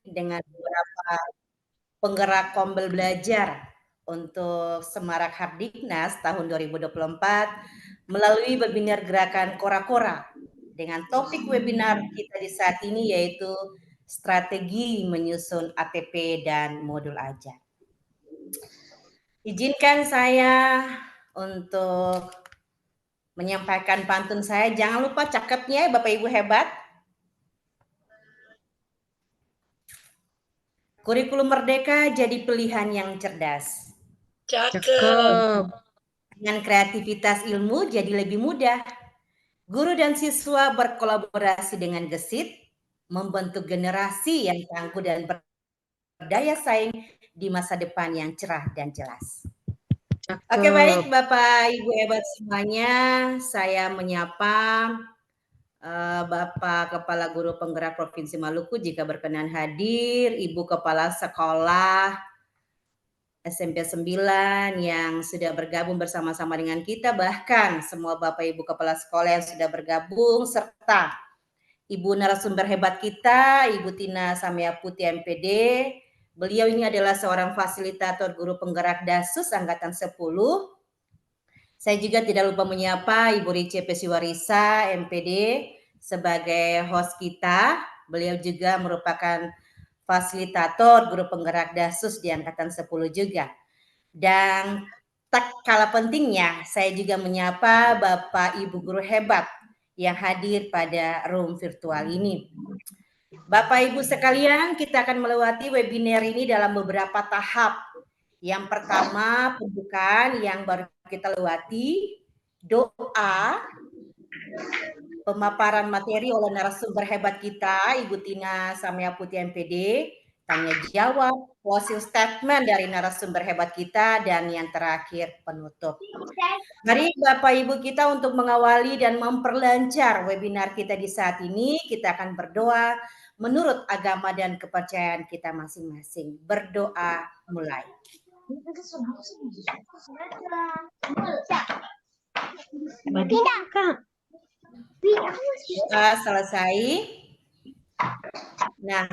dengan beberapa penggerak Kombel Belajar untuk Semarak Hardiknas tahun 2024 melalui webinar gerakan Kora-Kora dengan topik webinar kita di saat ini yaitu strategi menyusun ATP dan modul ajar. Izinkan saya untuk menyampaikan pantun saya. Jangan lupa cakepnya Bapak Ibu hebat. Kurikulum Merdeka jadi pilihan yang cerdas. Cakep. Dengan kreativitas ilmu jadi lebih mudah. Guru dan siswa berkolaborasi dengan gesit, membentuk generasi yang tangguh dan berdaya saing di masa depan yang cerah dan jelas. Cakep. Oke, baik Bapak Ibu hebat semuanya, saya menyapa Bapak Kepala Guru Penggerak Provinsi Maluku jika berkenan hadir, Ibu Kepala Sekolah SMP 9 yang sudah bergabung bersama-sama dengan kita, bahkan semua Bapak Ibu Kepala Sekolah yang sudah bergabung, serta Ibu narasumber hebat kita, Ibu Tina Samiaputi MPD. Beliau ini adalah seorang fasilitator guru penggerak DASUS Angkatan 10. Saya juga tidak lupa menyapa Ibu Rice Pesiwarisa MPD sebagai host kita. Beliau juga merupakan fasilitator guru penggerak DASUS di Angkatan 10 juga. Dan tak kalah pentingnya, saya juga menyapa Bapak Ibu guru hebat yang hadir pada room virtual ini. Bapak Ibu sekalian, kita akan melewati webinar ini dalam beberapa tahap. Yang pertama, pembukaan yang baru kita lewati, doa, pemaparan materi oleh narasumber hebat kita, Ibu Tina Samiaputi MPD, tanya jawab, closing statement dari narasumber hebat kita, dan yang terakhir penutup. Mari Bapak Ibu kita untuk mengawali dan memperlancar webinar kita di saat ini, kita akan berdoa menurut agama dan kepercayaan kita masing-masing. Berdoa mulai. Selesai. Nah,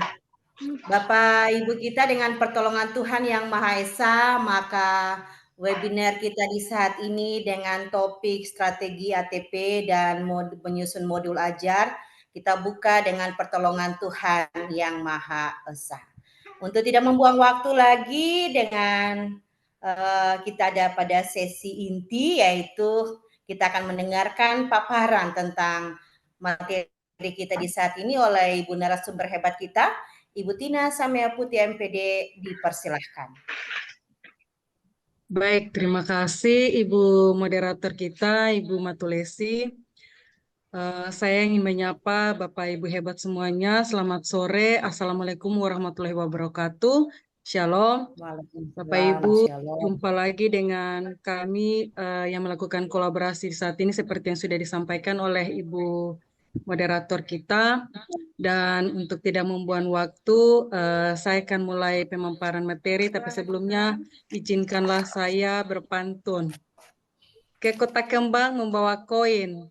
Bapak Ibu kita dengan pertolongan Tuhan Yang Maha Esa, maka webinar kita di saat ini dengan topik strategi ATP dan menyusun modul ajar, kita buka dengan pertolongan Tuhan Yang Maha Esa. Untuk tidak membuang waktu lagi, dengan kita ada pada sesi inti, yaitu kita akan mendengarkan paparan tentang materi kita di saat ini oleh Ibu narasumber hebat kita, Ibu Tina Samiaputi MPD, dipersilahkan. Baik, terima kasih Ibu moderator kita, Ibu Matulesi. Saya ingin menyapa Bapak Ibu hebat semuanya. Selamat sore. Assalamualaikum warahmatullahi wabarakatuh. Shalom. Bapak Ibu, jumpa lagi dengan kami yang melakukan kolaborasi saat ini seperti yang sudah disampaikan oleh Ibu moderator kita. Dan untuk tidak membuang waktu, saya akan mulai pemaparan materi, tapi sebelumnya izinkanlah saya berpantun. Ke kota kembang membawa koin,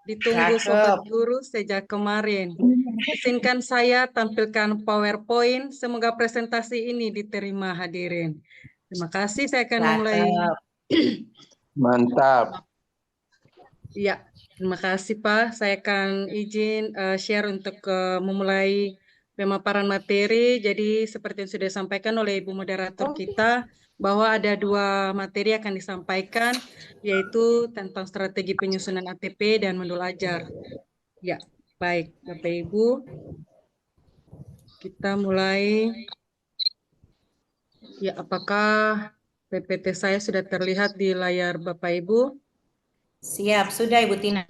ditunggu sobat guru sejak kemarin. Izinkan saya tampilkan PowerPoint, semoga presentasi ini diterima hadirin. Terima kasih, saya akan memulai. Mantap. Ya, terima kasih Pak. Saya akan izin share untuk memulai pemaparan materi. Jadi seperti yang sudah disampaikan oleh Ibu moderator kita, bahwa ada 2 materi akan disampaikan, yaitu tentang strategi penyusunan ATP dan modul ajar. Ya, baik Bapak Ibu. Kita mulai. Ya, apakah PPT saya sudah terlihat di layar Bapak Ibu? Siap, sudah Ibu Tina.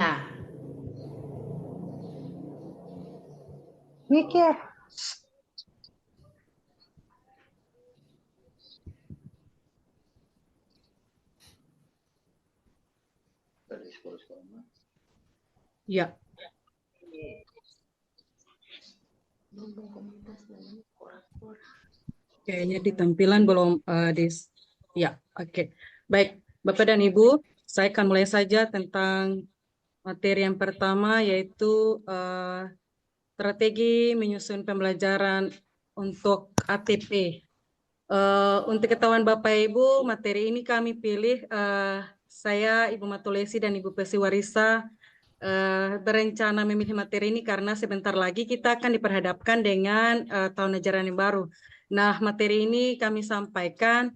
Mikir. Ya. Kayaknya di tampilan belum ya, oke. Baik, Bapak dan Ibu, saya akan mulai saja tentang materi yang pertama, yaitu strategi menyusun pembelajaran untuk ATP. Untuk ketahuan Bapak Ibu, materi ini kami pilih, saya, Ibu Matulesi dan Ibu Pesiwarisa berencana memilih materi ini karena sebentar lagi kita akan diperhadapkan dengan tahun ajaran yang baru. Nah, materi ini kami sampaikan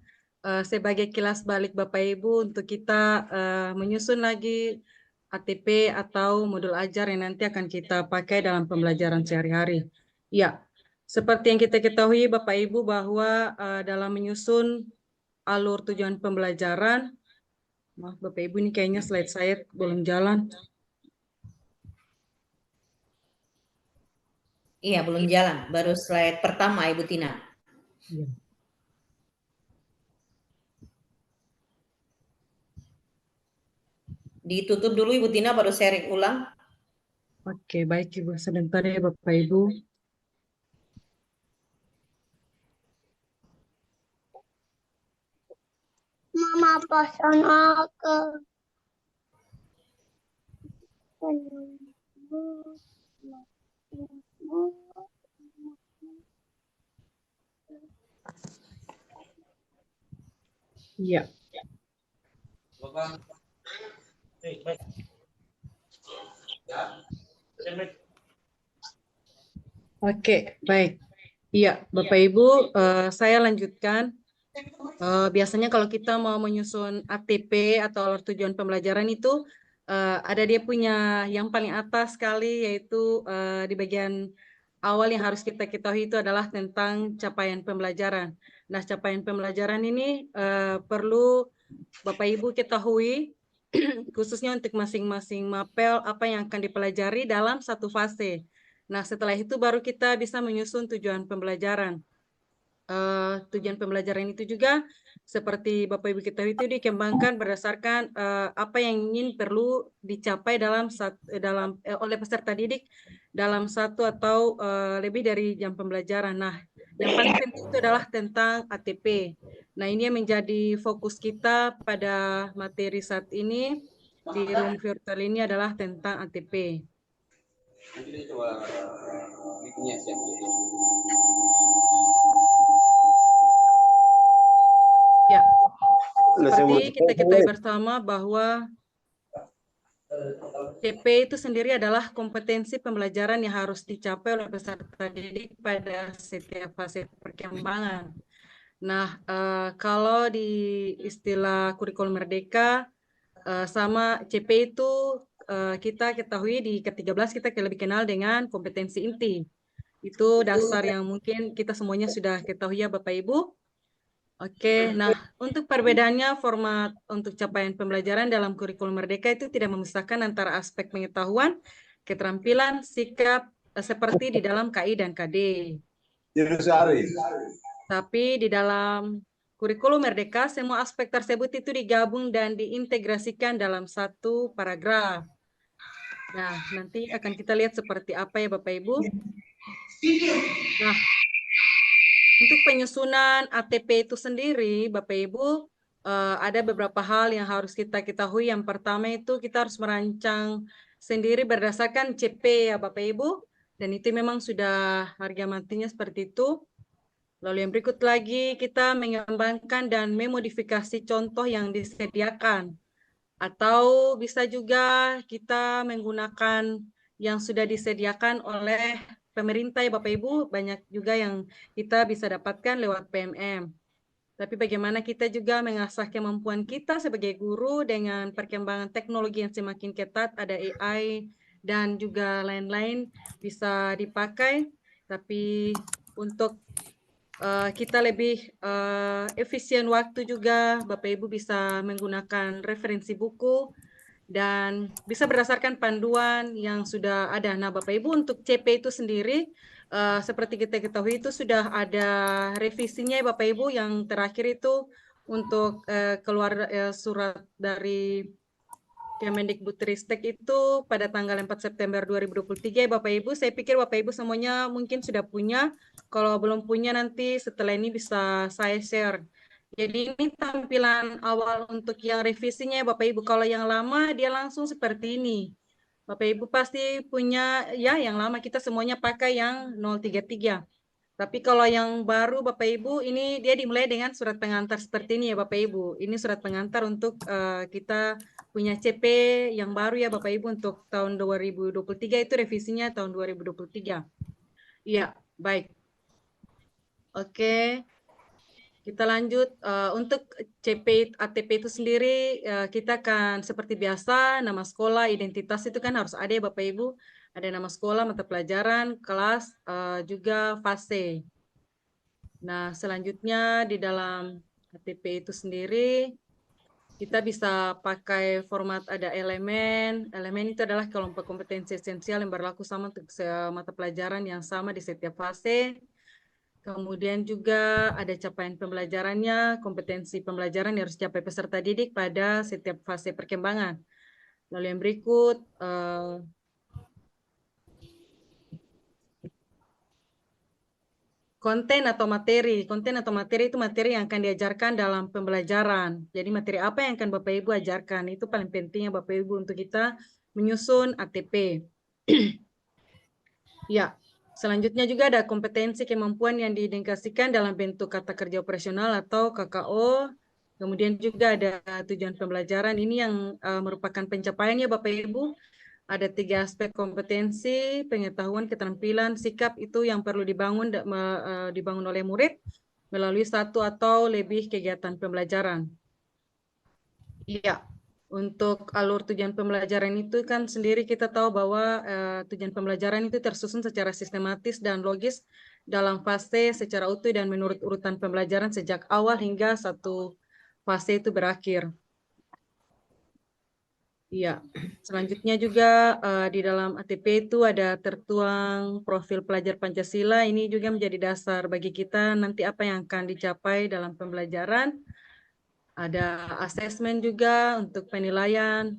sebagai kilas balik Bapak Ibu untuk kita menyusun lagi ATP atau modul ajar yang nanti akan kita pakai dalam pembelajaran sehari-hari. Ya, seperti yang kita ketahui Bapak Ibu bahwa dalam menyusun alur tujuan pembelajaran, maaf Bapak Ibu ini kayaknya slide saya belum jalan. Iya, belum jalan. Baru slide pertama, Ibu Tina. Ya. Ditutup dulu Ibu Tina, baru sharing ulang. Oke, baik Ibu. Sebentar ya Bapak Ibu. Mama pesan aku. Iya. Oke, baik. Iya, Bapak Ibu, saya lanjutkan. Biasanya kalau kita mau menyusun ATP atau alur tujuan pembelajaran itu ada dia punya yang paling atas sekali, yaitu di bagian awal yang harus kita ketahui itu adalah tentang capaian pembelajaran. Nah, capaian pembelajaran ini perlu Bapak Ibu ketahui khususnya untuk masing-masing mapel apa yang akan dipelajari dalam satu fase. Nah, setelah itu baru kita bisa menyusun tujuan pembelajaran. Tujuan pembelajaran itu juga seperti Bapak Ibu ketahui itu dikembangkan berdasarkan apa yang ingin perlu dicapai oleh peserta didik dalam satu atau lebih dari jam pembelajaran. Nah, yang paling penting itu adalah tentang ATP. Nah, ini yang menjadi fokus kita pada materi saat ini di room virtual ini adalah tentang ATP. Ya, seperti kita ketahui bersama bahwa CP itu sendiri adalah kompetensi pembelajaran yang harus dicapai oleh peserta didik pada setiap fase perkembangan. Nah, kalau di istilah kurikulum merdeka, sama CP itu kita ketahui di ke-13 kita lebih kenal dengan kompetensi inti. Itu dasar yang mungkin kita semuanya sudah ketahui ya Bapak Ibu. Oke, nah untuk perbedaannya format untuk capaian pembelajaran dalam kurikulum merdeka itu tidak memisahkan antara aspek pengetahuan, keterampilan, sikap seperti di dalam KI dan KD. Tapi di dalam kurikulum merdeka semua aspek tersebut itu digabung dan diintegrasikan dalam satu paragraf. Nah, nanti akan kita lihat seperti apa ya Bapak Ibu. Nah, untuk penyusunan ATP itu sendiri, Bapak Ibu, ada beberapa hal yang harus kita ketahui. Yang pertama itu kita harus merancang sendiri berdasarkan CP ya Bapak Ibu, dan itu memang sudah harga matinya seperti itu. Lalu yang berikut lagi kita mengembangkan dan memodifikasi contoh yang disediakan. Atau bisa juga kita menggunakan yang sudah disediakan oleh pemerintah ya Bapak Ibu, banyak juga yang kita bisa dapatkan lewat PMM. Tapi bagaimana kita juga mengasah kemampuan kita sebagai guru dengan perkembangan teknologi yang semakin ketat, ada AI dan juga lain-lain bisa dipakai. Tapi untuk kita lebih efisien waktu juga, Bapak Ibu bisa menggunakan referensi buku dan bisa berdasarkan panduan yang sudah ada. Nah, Bapak Ibu untuk CP itu sendiri seperti kita ketahui itu sudah ada revisinya ya Bapak Ibu, yang terakhir itu untuk keluar surat dari Kemendikbudristek itu pada tanggal 4 September 2023 ya Bapak Ibu. Saya pikir Bapak Ibu semuanya mungkin sudah punya. Kalau belum punya nanti setelah ini bisa saya share. Jadi ini tampilan awal untuk yang revisinya ya Bapak Ibu. Kalau yang lama dia langsung seperti ini. Bapak Ibu pasti punya ya yang lama, kita semuanya pakai yang 033. Tapi kalau yang baru Bapak Ibu, ini dia dimulai dengan surat pengantar seperti ini ya Bapak Ibu. Ini surat pengantar untuk kita punya CP yang baru ya Bapak Ibu untuk tahun 2023, itu revisinya tahun 2023. Iya, baik. Oke. Kita lanjut untuk CP ATP itu sendiri, kita akan seperti biasa nama sekolah, identitas itu kan harus ada ya Bapak Ibu. Ada nama sekolah, mata pelajaran, kelas, juga fase. Nah, selanjutnya di dalam ATP itu sendiri kita bisa pakai format ada elemen. Elemen itu adalah kelompok kompetensi esensial yang berlaku sama untuk mata pelajaran yang sama di setiap fase. Kemudian juga ada capaian pembelajarannya, kompetensi pembelajaran yang harus dicapai peserta didik pada setiap fase perkembangan. Lalu yang berikut, konten atau materi. Konten atau materi itu materi yang akan diajarkan dalam pembelajaran. Jadi materi apa yang akan Bapak Ibu ajarkan, itu paling pentingnya Bapak Ibu untuk kita menyusun ATP. Ya. Selanjutnya juga ada kompetensi kemampuan yang diindikasikan dalam bentuk kata kerja operasional atau KKO. Kemudian juga ada tujuan pembelajaran. Ini yang merupakan pencapaiannya Bapak Ibu. Ada 3 aspek kompetensi, pengetahuan, keterampilan, sikap itu yang perlu dibangun oleh murid melalui 1 atau lebih kegiatan pembelajaran. Iya. Untuk alur tujuan pembelajaran itu kan sendiri kita tahu bahwa tujuan pembelajaran itu tersusun secara sistematis dan logis dalam fase secara utuh dan menurut urutan pembelajaran sejak awal hingga satu fase itu berakhir. Iya. Selanjutnya juga di dalam ATP itu ada tertuang profil pelajar Pancasila. Ini juga menjadi dasar bagi kita nanti apa yang akan dicapai dalam pembelajaran. Ada asesmen juga untuk penilaian,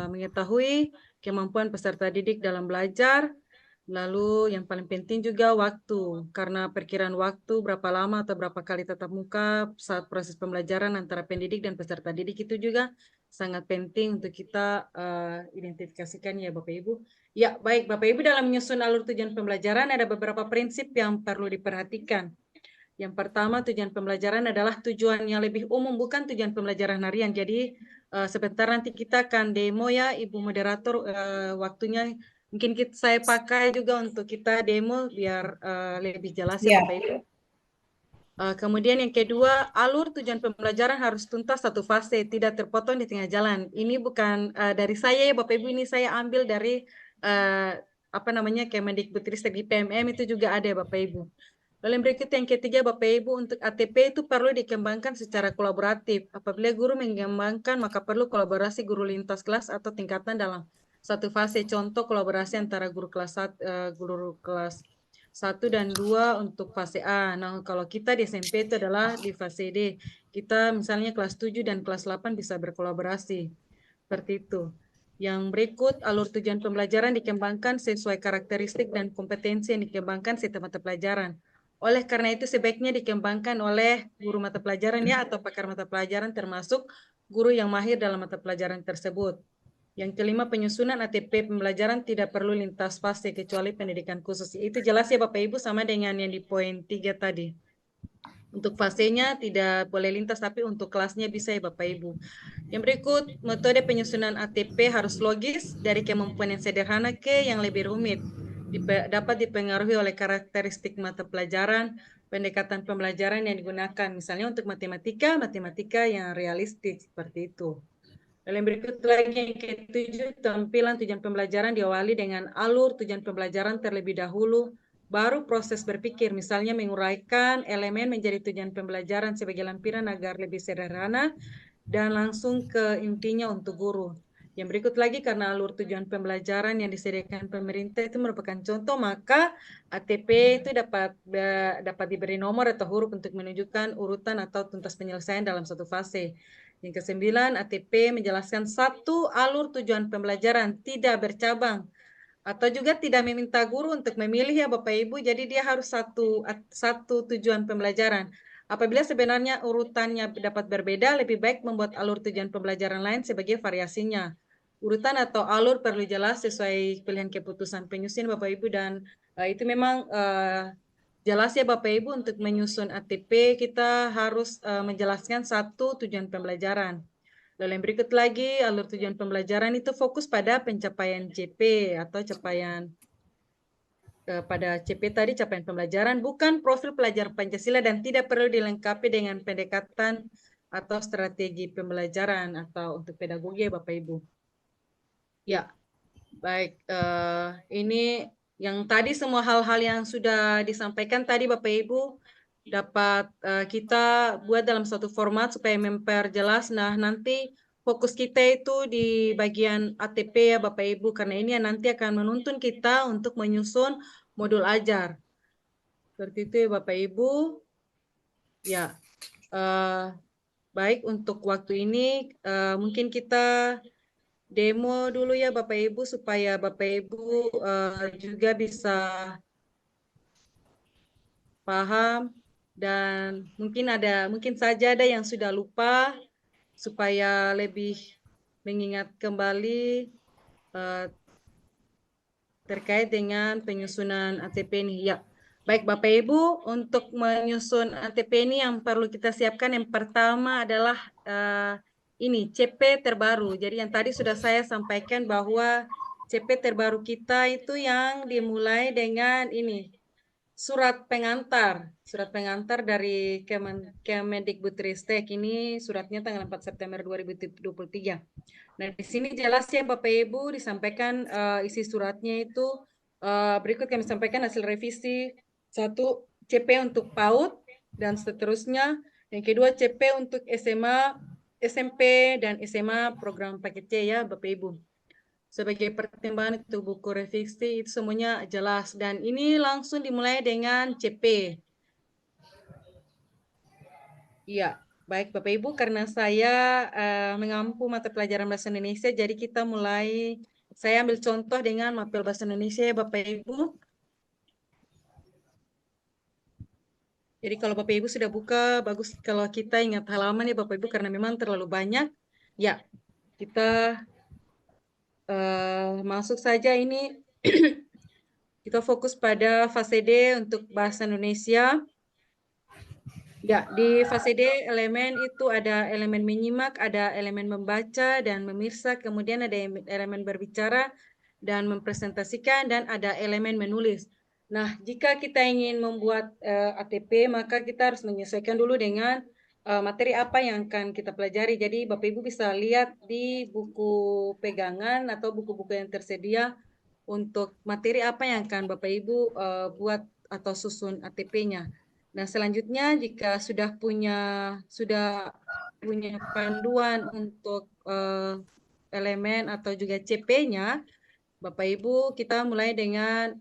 mengetahui kemampuan peserta didik dalam belajar. Lalu yang paling penting juga waktu, karena perkiraan waktu berapa lama atau berapa kali tatap muka saat proses pembelajaran antara pendidik dan peserta didik itu juga sangat penting untuk kita identifikasikan ya Bapak Ibu. Ya baik Bapak Ibu, dalam menyusun alur tujuan pembelajaran ada beberapa prinsip yang perlu diperhatikan. Yang pertama, tujuan pembelajaran adalah tujuan yang lebih umum, bukan tujuan pembelajaran harian. Jadi sebentar nanti kita akan demo ya Ibu Moderator, waktunya mungkin saya pakai juga untuk kita demo biar lebih jelas ya Bapak Ibu. Kemudian yang kedua, alur tujuan pembelajaran harus tuntas satu fase, tidak terpotong di tengah jalan. Ini bukan dari saya ya Bapak Ibu, ini saya ambil dari Kemendikbudristek di PMM itu juga ada ya Bapak Ibu. Lalu yang berikut yang ketiga Bapak Ibu, untuk ATP itu perlu dikembangkan secara kolaboratif. Apabila guru mengembangkan maka perlu kolaborasi guru lintas kelas atau tingkatan dalam satu fase. Contoh kolaborasi antara guru kelas 1 dan 2 untuk fase A. Nah, kalau kita di SMP itu adalah di fase D. Kita misalnya kelas 7 dan kelas 8 bisa berkolaborasi. Seperti itu. Yang berikut, alur tujuan pembelajaran dikembangkan sesuai karakteristik dan kompetensi yang dikembangkan setiap mata pelajaran. Oleh karena itu sebaiknya dikembangkan oleh guru mata pelajaran ya atau pakar mata pelajaran termasuk guru yang mahir dalam mata pelajaran tersebut. Yang kelima, penyusunan ATP pembelajaran tidak perlu lintas fase kecuali pendidikan khusus. Itu jelas ya Bapak Ibu sama dengan yang di poin 3 tadi. Untuk fasenya tidak boleh lintas, tapi untuk kelasnya bisa ya Bapak Ibu. Yang berikut, metode penyusunan ATP harus logis dari kemampuan yang sederhana ke yang lebih rumit. Dapat dipengaruhi oleh karakteristik mata pelajaran, pendekatan pembelajaran yang digunakan. Misalnya untuk matematika yang realistis, seperti itu. Lalu yang berikut lagi yang ketujuh, tampilan tujuan pembelajaran diawali dengan alur tujuan pembelajaran terlebih dahulu, baru proses berpikir, misalnya menguraikan elemen menjadi tujuan pembelajaran sebagai lampiran agar lebih sederhana dan langsung ke intinya untuk guru. Yang berikut lagi, karena alur tujuan pembelajaran yang disediakan pemerintah itu merupakan contoh, maka ATP itu dapat diberi nomor atau huruf untuk menunjukkan urutan atau tuntas penyelesaian dalam satu fase. Yang ke-9, ATP menjelaskan satu alur tujuan pembelajaran, tidak bercabang, atau juga tidak meminta guru untuk memilih ya Bapak Ibu, jadi dia harus satu tujuan pembelajaran. Apabila sebenarnya urutannya dapat berbeda, lebih baik membuat alur tujuan pembelajaran lain sebagai variasinya. Urutan atau alur perlu jelas sesuai pilihan keputusan penyusun Bapak Ibu, dan itu memang jelas ya Bapak Ibu, untuk menyusun ATP kita harus menjelaskan satu tujuan pembelajaran. Lalu yang berikut lagi, alur tujuan pembelajaran itu fokus pada pencapaian CP atau capaian pada CP tadi capaian pembelajaran, bukan profil pelajar Pancasila dan tidak perlu dilengkapi dengan pendekatan atau strategi pembelajaran atau untuk pedagogi ya Bapak Ibu. Ya, baik. Ini yang tadi semua hal-hal yang sudah disampaikan tadi Bapak Ibu dapat kita buat dalam satu format supaya memperjelas. Nah, nanti fokus kita itu di bagian ATP ya Bapak Ibu, karena ini yang nanti akan menuntun kita untuk menyusun modul ajar. Seperti itu ya Bapak Ibu. Ya, baik untuk waktu ini mungkin kita demo dulu ya Bapak Ibu supaya Bapak Ibu juga bisa paham dan mungkin saja ada yang sudah lupa supaya lebih mengingat kembali terkait dengan penyusunan ATP ini. Ya, baik Bapak Ibu, untuk menyusun ATP ini yang perlu kita siapkan yang pertama adalah ini CP terbaru. Jadi yang tadi sudah saya sampaikan bahwa CP terbaru kita itu yang dimulai dengan ini surat pengantar dari Kemendikbudristek. Ini suratnya tanggal 4 September 2023. Nah, di sini jelas ya Bapak Ibu disampaikan isi suratnya itu berikut kami sampaikan hasil revisi 1 CP untuk PAUD dan seterusnya. Yang kedua CP untuk SMA, SMP dan SMA program paket C ya Bapak Ibu. Sebagai pertimbangan itu buku revisi itu semuanya jelas dan ini langsung dimulai dengan CP. Iya. Baik Bapak Ibu, karena saya mengampu mata pelajaran Bahasa Indonesia, jadi kita mulai, saya ambil contoh dengan mapel Bahasa Indonesia ya Bapak Ibu. Jadi kalau Bapak Ibu sudah buka, bagus kalau kita ingat halaman ya Bapak Ibu, karena memang terlalu banyak. Ya, kita masuk saja ini, kita fokus pada fase D untuk Bahasa Indonesia. Ya, di fase D elemen itu ada elemen menyimak, ada elemen membaca dan memirsa, kemudian ada elemen berbicara dan mempresentasikan, dan ada elemen menulis. Nah, jika kita ingin membuat ATP, maka kita harus menyesuaikan dulu dengan materi apa yang akan kita pelajari. Jadi Bapak Ibu bisa lihat di buku pegangan atau buku-buku yang tersedia untuk materi apa yang akan Bapak Ibu buat atau susun ATP-nya. Nah, selanjutnya jika sudah punya panduan untuk elemen atau juga CP-nya, Bapak Ibu kita mulai dengan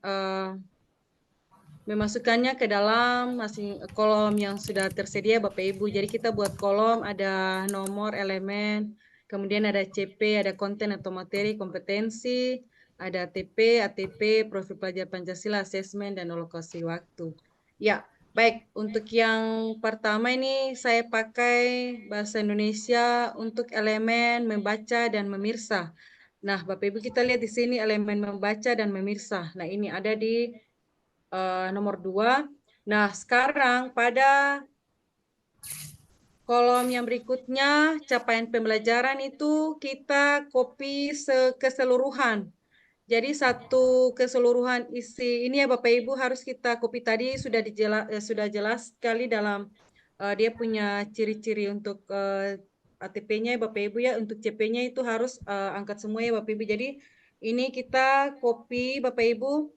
memasukkannya ke dalam masing kolom yang sudah tersedia Bapak Ibu. Jadi kita buat kolom, ada nomor elemen, kemudian ada CP, ada konten atau materi, kompetensi, ada ATP, profil pelajar Pancasila, asesmen, dan alokasi waktu. Ya, baik. Untuk yang pertama ini saya pakai Bahasa Indonesia untuk elemen membaca dan memirsa. Nah, Bapak Ibu kita lihat di sini elemen membaca dan memirsa. Nah, ini ada di nomor 2. Nah, sekarang pada kolom yang berikutnya, capaian pembelajaran itu kita copy keseluruhan. Jadi satu keseluruhan isi ini ya Bapak Ibu harus kita copy tadi sudah jelas sekali dalam dia punya ciri-ciri untuk ATP-nya Bapak Ibu ya, untuk CP-nya itu harus angkat semua ya Bapak Ibu. Jadi ini kita copy Bapak Ibu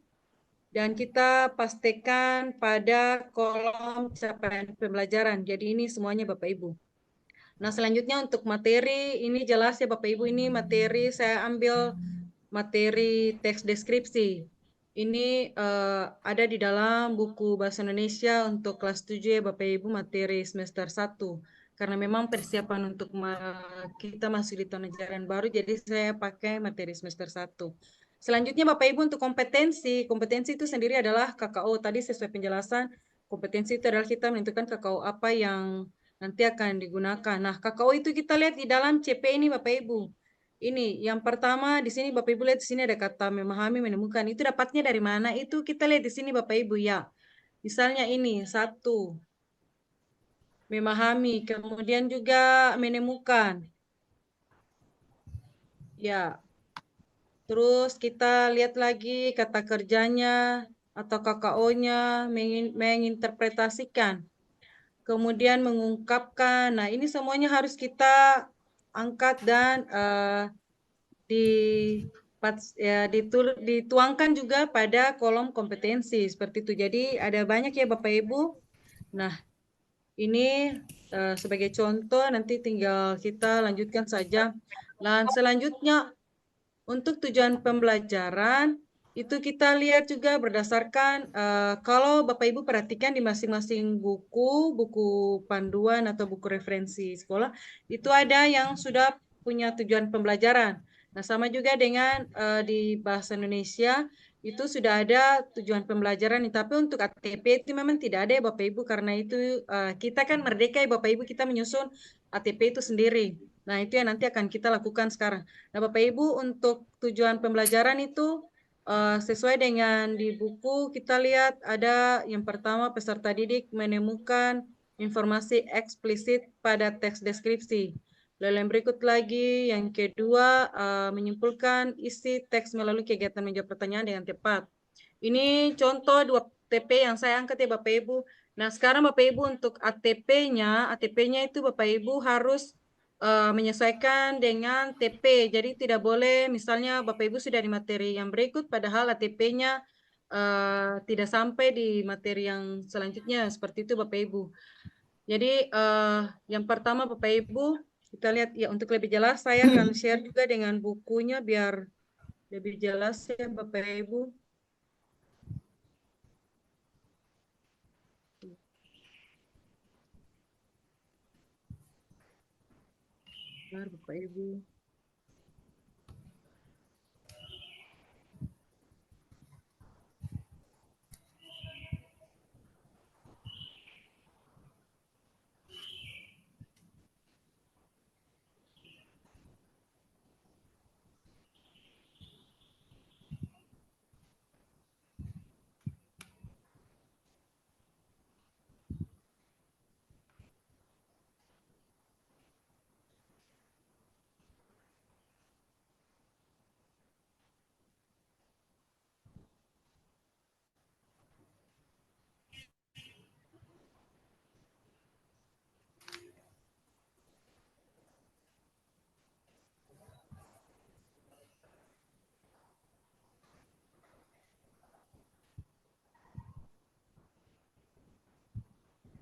dan kita pastikan pada kolom capaian pembelajaran. Jadi ini semuanya Bapak Ibu. Nah, selanjutnya untuk materi, ini jelas ya Bapak Ibu, ini materi saya ambil materi teks deskripsi. Ini ada di dalam buku Bahasa Indonesia untuk kelas 7 ya Bapak Ibu, materi semester 1. Karena memang persiapan untuk kita masuk di tahun ajaran baru, jadi saya pakai materi semester 1. Selanjutnya Bapak Ibu untuk kompetensi itu sendiri adalah KKO. Tadi sesuai penjelasan, kompetensi itu adalah kita menentukan KKO apa yang nanti akan digunakan. Nah, KKO itu kita lihat di dalam CP ini Bapak Ibu. Ini yang pertama di sini Bapak Ibu lihat di sini ada kata memahami, menemukan. Itu dapatnya dari mana? Itu kita lihat di sini Bapak Ibu ya. Misalnya ini, 1, memahami, kemudian juga menemukan. Ya, terus kita lihat lagi kata kerjanya atau KKO-nya, menginterpretasikan, kemudian mengungkapkan. Nah, ini semuanya harus kita angkat dan di dituangkan juga pada kolom kompetensi seperti itu. Jadi ada banyak ya Bapak Ibu. Nah, ini sebagai contoh, nanti tinggal kita lanjutkan saja. Dan selanjutnya untuk tujuan pembelajaran itu kita lihat juga berdasarkan kalau Bapak Ibu perhatikan di masing-masing buku panduan atau buku referensi sekolah itu ada yang sudah punya tujuan pembelajaran. Nah, sama juga dengan di bahasa Indonesia itu sudah ada tujuan pembelajaran, tapi untuk ATP itu memang tidak ada ya Bapak Ibu, karena itu kita kan merdeka ya Bapak Ibu, kita menyusun ATP itu sendiri. Nah, itu yang nanti akan kita lakukan sekarang. Nah, Bapak Ibu, untuk tujuan pembelajaran itu sesuai dengan di buku, kita lihat ada yang pertama, peserta didik menemukan informasi eksplisit pada teks deskripsi. Lalu yang berikut lagi, yang kedua, menyimpulkan isi teks melalui kegiatan menjawab pertanyaan dengan tepat. Ini contoh 2 TP yang saya angkat ya Bapak Ibu. Nah, sekarang Bapak Ibu untuk ATP-nya itu Bapak Ibu harus menyesuaikan dengan TP. Jadi tidak boleh misalnya Bapak Ibu sudah di materi yang berikut padahal ATP-nya tidak sampai di materi yang selanjutnya. Seperti itu Bapak Ibu. Jadi yang pertama Bapak Ibu, kita lihat ya, untuk lebih jelas saya akan share juga dengan bukunya biar lebih jelas ya Bapak Ibu. Bapak Ibu.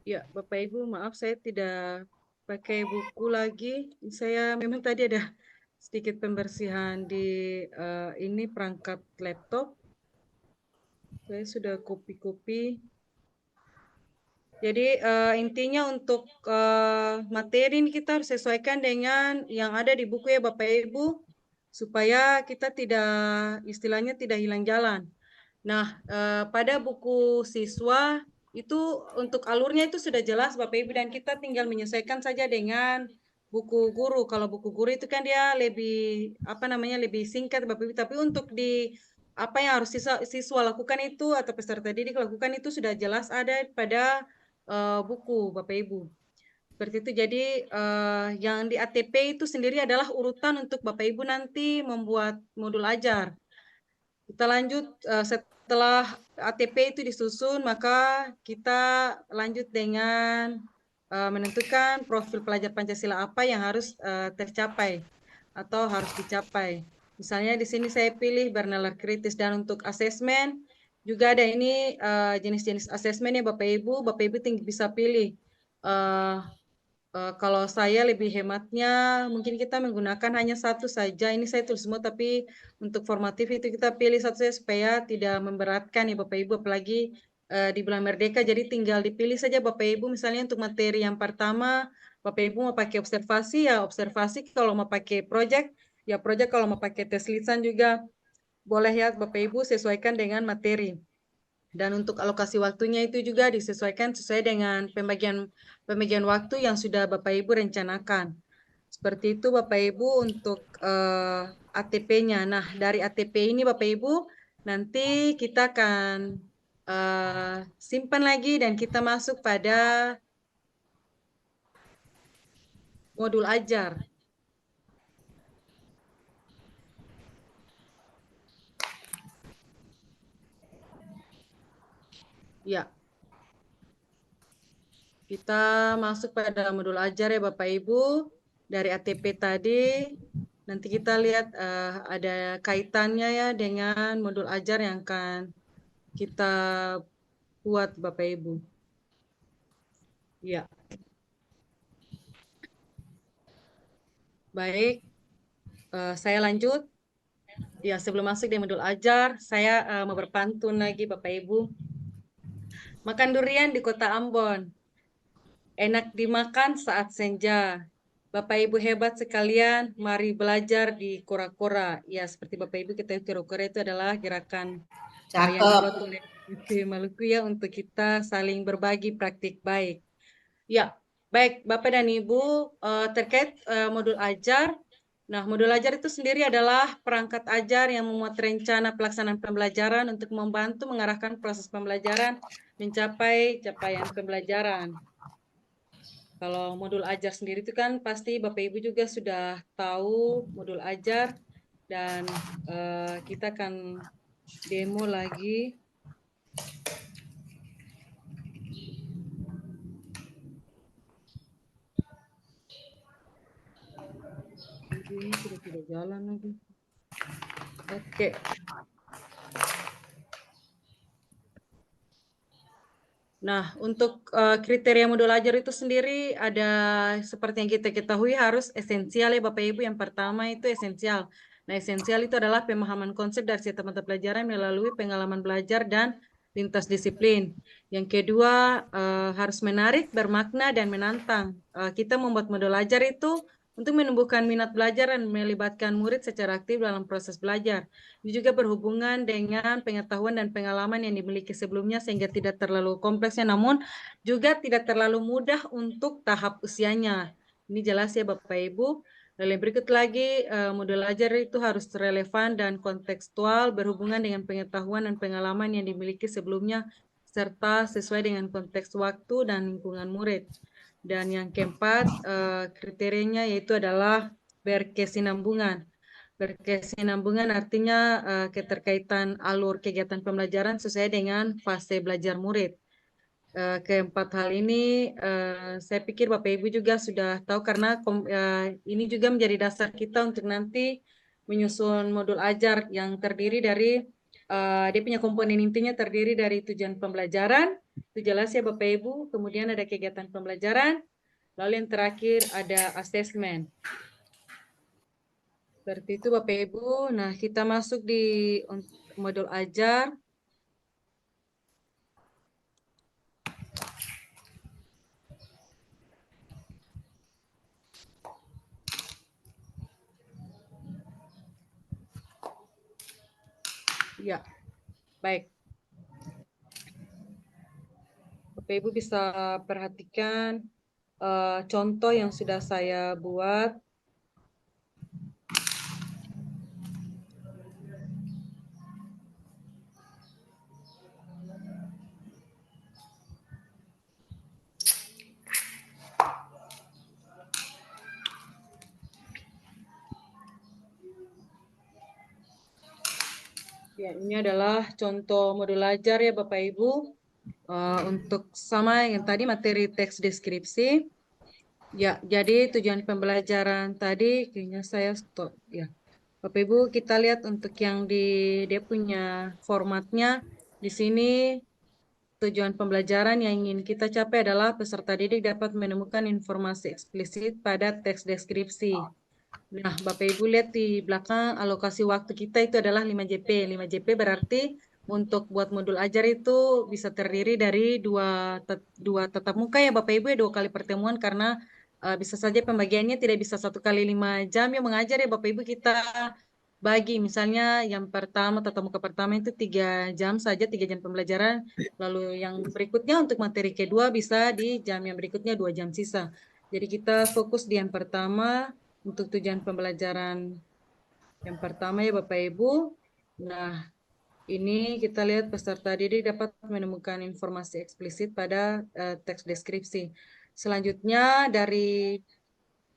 Ya, Bapak Ibu, maaf saya tidak pakai buku lagi. Saya memang tadi ada sedikit pembersihan di ini perangkat laptop. Saya sudah kopi-kopi. Jadi intinya untuk materi ini kita harus sesuaikan dengan yang ada di buku ya Bapak Ibu, supaya kita tidak, istilahnya tidak hilang jalan. Nah, pada buku siswa itu untuk alurnya itu sudah jelas Bapak Ibu, dan kita tinggal menyesuaikan saja dengan buku guru. Kalau buku guru itu kan dia lebih lebih singkat Bapak Ibu, tapi untuk di apa yang harus siswa lakukan itu atau peserta didik lakukan itu sudah jelas ada pada buku Bapak Ibu. Seperti itu. Jadi yang di ATP itu sendiri adalah urutan untuk Bapak Ibu nanti membuat modul ajar. Kita lanjut setelah ATP itu disusun, maka kita lanjut dengan menentukan profil pelajar Pancasila apa yang harus tercapai atau harus dicapai. Misalnya di sini saya pilih bernalar kritis, dan untuk asesmen juga ada ini jenis-jenis asesmen ya Bapak Ibu. Bapak Ibu bisa pilih. Kalau saya lebih hematnya, mungkin kita menggunakan hanya satu saja. Ini saya tulis semua, tapi untuk formatif itu kita pilih satu saja supaya tidak memberatkan ya Bapak Ibu, apalagi di bulan Merdeka. Jadi tinggal dipilih saja Bapak Ibu. Misalnya untuk materi yang pertama, Bapak Ibu mau pakai observasi ya observasi. Kalau mau pakai project ya project. Kalau mau pakai tes lisan juga boleh ya Bapak Ibu, sesuaikan dengan materi. Dan untuk alokasi waktunya itu juga disesuaikan sesuai dengan pembagian waktu yang sudah Bapak Ibu rencanakan. Seperti itu Bapak Ibu untuk ATP-nya. Nah, dari ATP ini Bapak Ibu nanti kita akan simpan lagi dan kita masuk pada modul ajar. Ya, kita masuk pada modul ajar ya Bapak Ibu. Dari ATP tadi, nanti kita lihat ada kaitannya ya dengan modul ajar yang akan kita buat Bapak Ibu. Ya. Baik, saya lanjut. Ya, sebelum masuk di modul ajar, saya mau berpantun lagi Bapak Ibu. Makan durian di kota Ambon. Enak dimakan saat senja. Bapak Ibu hebat sekalian, mari belajar di kora-kora. Ya, seperti Bapak Ibu kita kora-kora itu adalah gerakan yang Cakep. dibuat oleh BP Maluku ya untuk kita saling berbagi praktik baik. Ya, baik Bapak dan Ibu, terkait modul ajar. Nah, modul ajar itu sendiri adalah perangkat ajar yang memuat rencana pelaksanaan pembelajaran untuk membantu mengarahkan proses pembelajaran mencapai capaian pembelajaran. Kalau modul ajar sendiri itu kan pasti Bapak Ibu juga sudah tahu modul ajar dan kita akan demo lagi. Ini sudah tidak jalan lagi. Oke. Nah, untuk kriteria modul ajar itu sendiri ada seperti yang kita ketahui harus esensial ya Bapak Ibu. Yang pertama itu esensial. Nah, esensial itu adalah pemahaman konsep dari setiap mata pelajaran melalui pengalaman belajar dan lintas disiplin. Yang kedua, harus menarik, bermakna, dan menantang. Kita membuat modul ajar itu untuk menumbuhkan minat belajar dan melibatkan murid secara aktif dalam proses belajar. Ini juga berhubungan dengan pengetahuan dan pengalaman yang dimiliki sebelumnya sehingga tidak terlalu kompleksnya namun juga tidak terlalu mudah untuk tahap usianya. Ini jelas ya Bapak Ibu. Lalu yang berikut lagi, modul ajar itu harus relevan dan kontekstual berhubungan dengan pengetahuan dan pengalaman yang dimiliki sebelumnya serta sesuai dengan konteks waktu dan lingkungan murid. Dan yang keempat, kriterianya yaitu adalah berkesinambungan. Berkesinambungan artinya keterkaitan alur kegiatan pembelajaran sesuai dengan fase belajar murid. Keempat hal ini saya pikir Bapak Ibu juga sudah tahu karena ini juga menjadi dasar kita untuk nanti menyusun modul ajar yang terdiri dari dia punya komponen intinya terdiri dari tujuan pembelajaran, itu jelas ya Bapak Ibu, kemudian ada kegiatan pembelajaran, lalu yang terakhir ada asesmen. Seperti itu Bapak Ibu. Nah, kita masuk di modul ajar. Ya, baik. Bapak Ibu bisa perhatikan contoh yang sudah saya buat. Ya, ini adalah contoh modul ajar ya Bapak Ibu. Untuk sama yang tadi materi teks deskripsi. Ya, jadi tujuan pembelajaran tadi kayaknya saya stop ya. Bapak Ibu kita lihat untuk yang dia punya formatnya di sini tujuan pembelajaran yang ingin kita capai adalah peserta didik dapat menemukan informasi eksplisit pada teks deskripsi. Nah, Bapak Ibu lihat di belakang alokasi waktu kita itu adalah 5JP. 5JP berarti untuk buat modul ajar itu bisa terdiri dari dua tatap muka ya Bapak Ibu ya, 2 kali pertemuan karena bisa saja pembagiannya tidak bisa 1 kali 5 jam ya mengajar ya Bapak Ibu kita bagi misalnya yang pertama tatap muka pertama itu 3 jam saja 3 jam pembelajaran lalu yang berikutnya untuk materi kedua bisa di jam yang berikutnya 2 jam sisa. Jadi kita fokus di yang pertama untuk tujuan pembelajaran yang pertama ya Bapak Ibu. Nah, Ini kita lihat peserta didik dapat menemukan informasi eksplisit pada teks deskripsi. Selanjutnya dari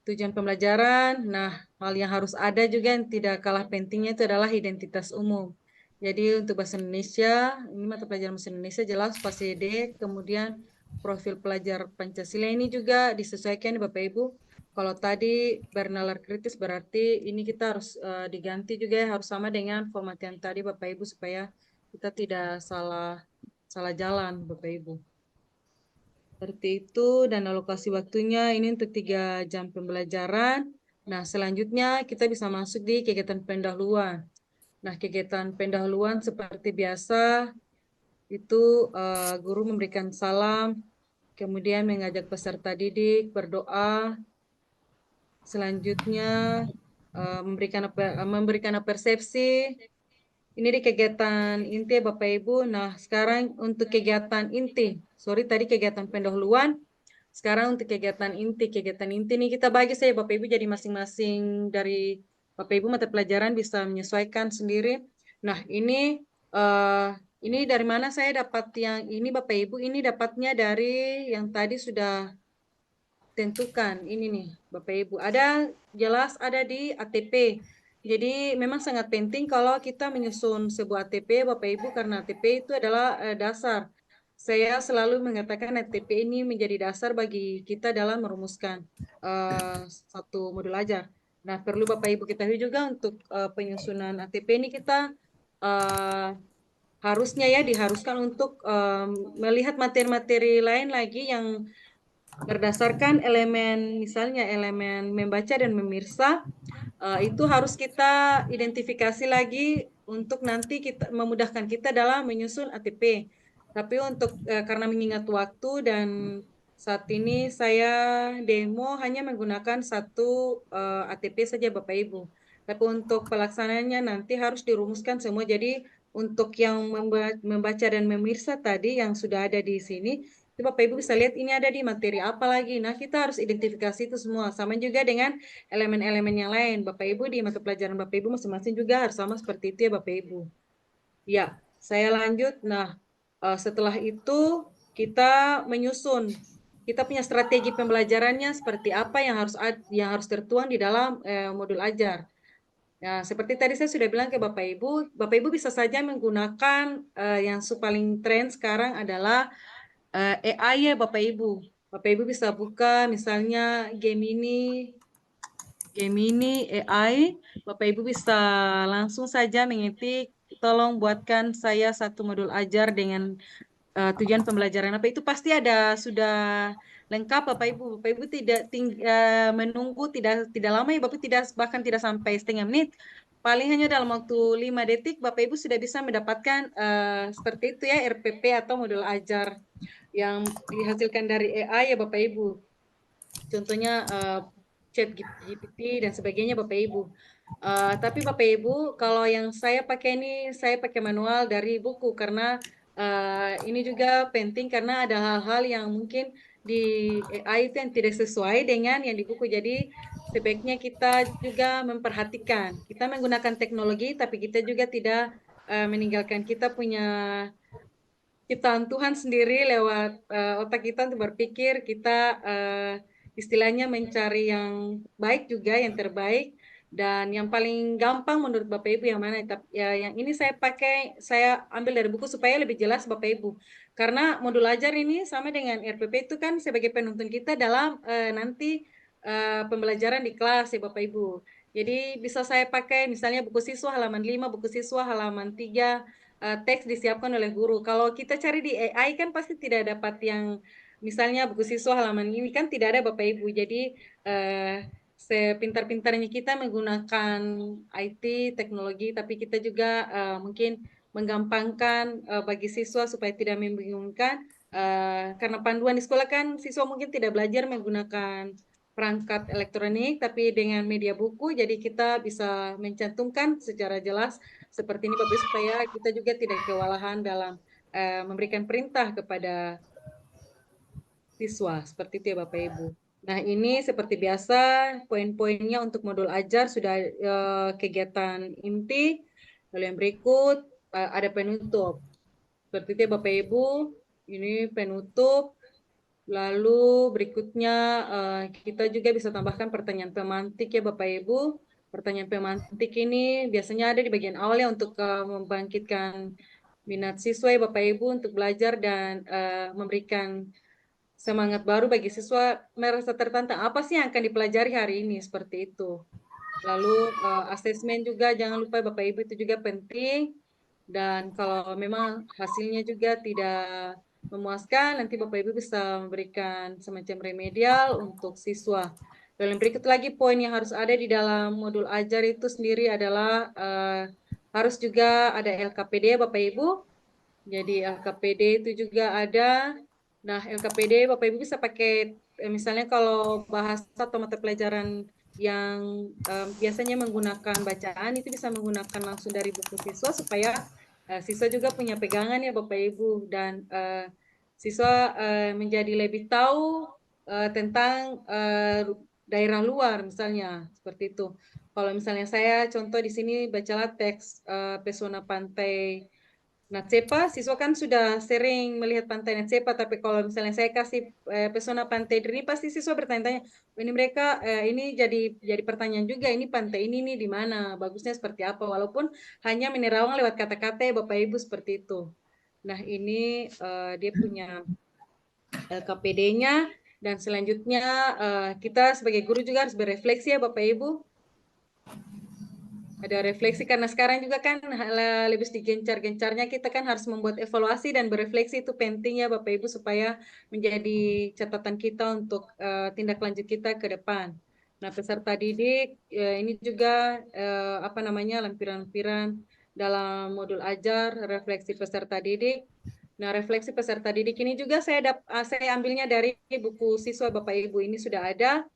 tujuan pembelajaran, nah hal yang harus ada juga yang tidak kalah pentingnya itu adalah identitas umum. Jadi untuk bahasa Indonesia, ini mata pelajaran bahasa Indonesia jelas pasti D, kemudian profil pelajar Pancasila ini juga disesuaikan Bapak Ibu. Kalau tadi bernalar kritis berarti ini kita harus diganti juga ya, harus sama dengan format yang tadi Bapak Ibu supaya kita tidak salah jalan Bapak Ibu. Seperti itu, dan alokasi waktunya ini untuk 3 jam pembelajaran. Nah, selanjutnya kita bisa masuk di kegiatan pendahuluan. Nah, kegiatan pendahuluan seperti biasa, itu guru memberikan salam, kemudian mengajak peserta didik berdoa, selanjutnya memberikan persepsi. Ini di kegiatan inti Bapak Ibu. Nah, sekarang untuk kegiatan inti. Sorry, tadi kegiatan pendahuluan. Sekarang untuk kegiatan inti. Kegiatan inti ini kita bagi saja Bapak Ibu jadi masing-masing dari Bapak Ibu mata pelajaran bisa menyesuaikan sendiri. Nah, ini dari mana saya dapat yang ini Bapak Ibu? Ini dapatnya dari yang tadi sudah tentukan. Ini nih Bapak Ibu. Jelas ada di ATP. Jadi memang sangat penting kalau kita menyusun sebuah ATP Bapak Ibu karena ATP itu adalah dasar. Saya selalu mengatakan ATP ini menjadi dasar bagi kita dalam merumuskan satu modul ajar. Nah, perlu Bapak Ibu ketahui juga untuk penyusunan ATP ini kita harusnya ya diharuskan untuk melihat materi-materi lain lagi yang berdasarkan elemen, misalnya elemen membaca dan memirsa, itu harus kita identifikasi lagi untuk nanti kita memudahkan kita dalam menyusun ATP. Tapi untuk karena mengingat waktu dan saat ini saya demo hanya menggunakan satu ATP saja Bapak Ibu. Tapi untuk pelaksanaannya nanti harus dirumuskan semua. Jadi untuk yang membaca dan memirsa tadi yang sudah ada di sini, itu Bapak Ibu bisa lihat ini ada di materi apa lagi. Nah, kita harus identifikasi itu semua. Sama juga dengan elemen-elemen yang lain. Bapak Ibu di mata pelajaran Bapak Ibu masing-masing juga harus sama seperti itu ya Bapak Ibu. Ya, saya lanjut. Nah, setelah itu kita menyusun. Kita punya strategi pembelajarannya seperti apa yang harus tertuang di dalam modul ajar. Ya, seperti tadi saya sudah bilang ke Bapak Ibu bisa saja menggunakan yang paling tren sekarang adalah AI ya Bapak Ibu. Bapak Ibu bisa buka misalnya Gemini AI. Bapak Ibu bisa langsung saja mengetik, tolong buatkan saya satu modul ajar dengan tujuan pembelajaran apa itu pasti ada sudah lengkap Bapak Ibu. Bapak Ibu tidak menunggu tidak lama ya Bapak bahkan tidak sampai setengah menit. Paling hanya dalam waktu 5 detik Bapak Ibu sudah bisa mendapatkan seperti itu ya RPP atau modul ajar yang dihasilkan dari AI ya Bapak Ibu. Contohnya chat GPT dan sebagainya Bapak Ibu. Tapi Bapak Ibu, kalau yang saya pakai ini, saya pakai manual dari buku karena ini juga penting karena ada hal-hal yang mungkin di AI itu yang tidak sesuai dengan yang di buku. Jadi sebaiknya kita juga memperhatikan. Kita menggunakan teknologi, tapi kita juga tidak meninggalkan kita punya ciptaan Tuhan sendiri lewat otak kita untuk berpikir, kita istilahnya mencari yang baik juga, yang terbaik, dan yang paling gampang menurut Bapak Ibu yang mana? Ya, yang ini saya ambil dari buku supaya lebih jelas Bapak Ibu. Karena modul ajar ini sama dengan RPP itu kan sebagai penuntun kita dalam nanti pembelajaran di kelas ya Bapak Ibu. Jadi bisa saya pakai misalnya buku siswa halaman 5, buku siswa halaman 3, teks disiapkan oleh guru. Kalau kita cari di AI kan pasti tidak dapat yang misalnya buku siswa halaman ini kan tidak ada Bapak Ibu. Jadi sepintar-pintarnya kita menggunakan IT, teknologi, tapi kita juga mungkin menggampangkan bagi siswa supaya tidak membingungkan. Karena panduan di sekolah kan siswa mungkin tidak belajar menggunakan perangkat elektronik, tapi dengan media buku, jadi kita bisa mencantumkan secara jelas seperti ini Bapak Ibu supaya kita juga tidak kewalahan dalam memberikan perintah kepada siswa seperti itu ya Bapak Ibu. Nah ini seperti biasa poin-poinnya untuk modul ajar sudah kegiatan inti. Lalu yang berikut ada penutup. Seperti itu Bapak Ibu, ini penutup. Lalu berikutnya kita juga bisa tambahkan pertanyaan pemantik ya Bapak Ibu. Pertanyaan pemantik ini biasanya ada di bagian awal ya untuk membangkitkan minat siswa ya Bapak Ibu untuk belajar dan memberikan semangat baru bagi siswa merasa tertantang. Apa sih yang akan dipelajari hari ini seperti itu. Lalu asesmen juga jangan lupa Bapak Ibu itu juga penting. Dan kalau memang hasilnya juga tidak memuaskan, nanti Bapak Ibu bisa memberikan semacam remedial untuk siswa. Dan berikut lagi poin yang harus ada di dalam modul ajar itu sendiri adalah harus juga ada LKPD Bapak Ibu. Jadi LKPD itu juga ada. Nah, LKPD Bapak Ibu bisa pakai misalnya kalau bahasa atau mata pelajaran yang biasanya menggunakan bacaan itu bisa menggunakan langsung dari buku siswa supaya siswa juga punya pegangan ya Bapak Ibu dan siswa menjadi lebih tahu tentang daerah luar misalnya seperti itu. Kalau misalnya saya contoh di sini bacalah teks Pesona Pantai Natsepa, siswa kan sudah sering melihat pantai Natsepa, tapi kalau misalnya saya kasih pesona pantai Drini, pasti siswa bertanya-tanya, ini mereka ini jadi pertanyaan juga, ini pantai ini nih di mana, bagusnya seperti apa, walaupun hanya menerawang lewat kata-kata ya Bapak Ibu seperti itu. Nah ini dia punya LKPD-nya, dan selanjutnya kita sebagai guru juga harus berefleksi ya Bapak Ibu. Ada refleksi karena sekarang juga kan lebih digencar-gencarnya kita kan harus membuat evaluasi dan berefleksi itu penting ya Bapak Ibu supaya menjadi catatan kita untuk tindak lanjut kita ke depan. Nah peserta didik ini juga apa namanya lampiran-lampiran dalam modul ajar refleksi peserta didik. Nah refleksi peserta didik ini juga saya ambilnya dari buku siswa Bapak Ibu ini sudah ada.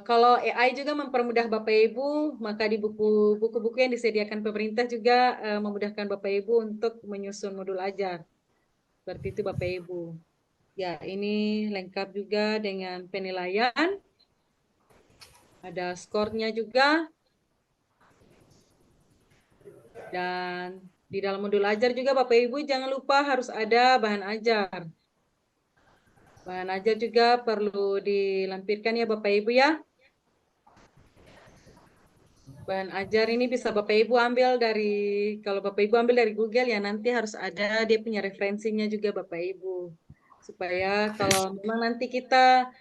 Kalau AI juga mempermudah Bapak Ibu, maka di buku-buku yang disediakan pemerintah juga memudahkan Bapak Ibu untuk menyusun modul ajar. Seperti itu Bapak Ibu. Ya, ini lengkap juga dengan penilaian. Ada skornya juga. Dan di dalam modul ajar juga Bapak Ibu jangan lupa harus ada bahan ajar. Bahan ajar juga perlu dilampirkan ya Bapak Ibu ya. Bahan ajar ini bisa Bapak Ibu ambil kalau Bapak Ibu ambil dari Google ya nanti harus ada dia punya referensinya juga Bapak Ibu. Supaya kalau memang nanti kita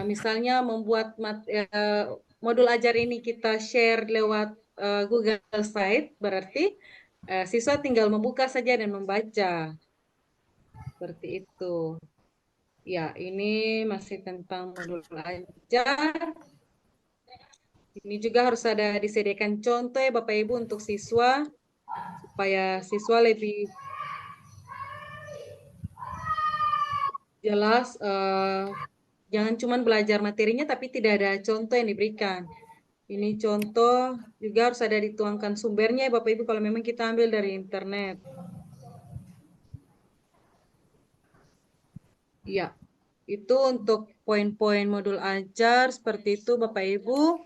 misalnya membuat modul ajar ini kita share lewat Google Site, berarti siswa tinggal membuka saja dan membaca. Seperti itu. Ya, ini masih tentang modul ajar. Ini juga harus ada disediakan contoh ya Bapak Ibu untuk siswa, supaya siswa lebih jelas, jangan cuma belajar materinya tapi tidak ada contoh yang diberikan. Ini contoh juga harus ada dituangkan sumbernya ya Bapak Ibu kalau memang kita ambil dari internet. Ya, itu untuk poin-poin modul ajar seperti itu Bapak Ibu.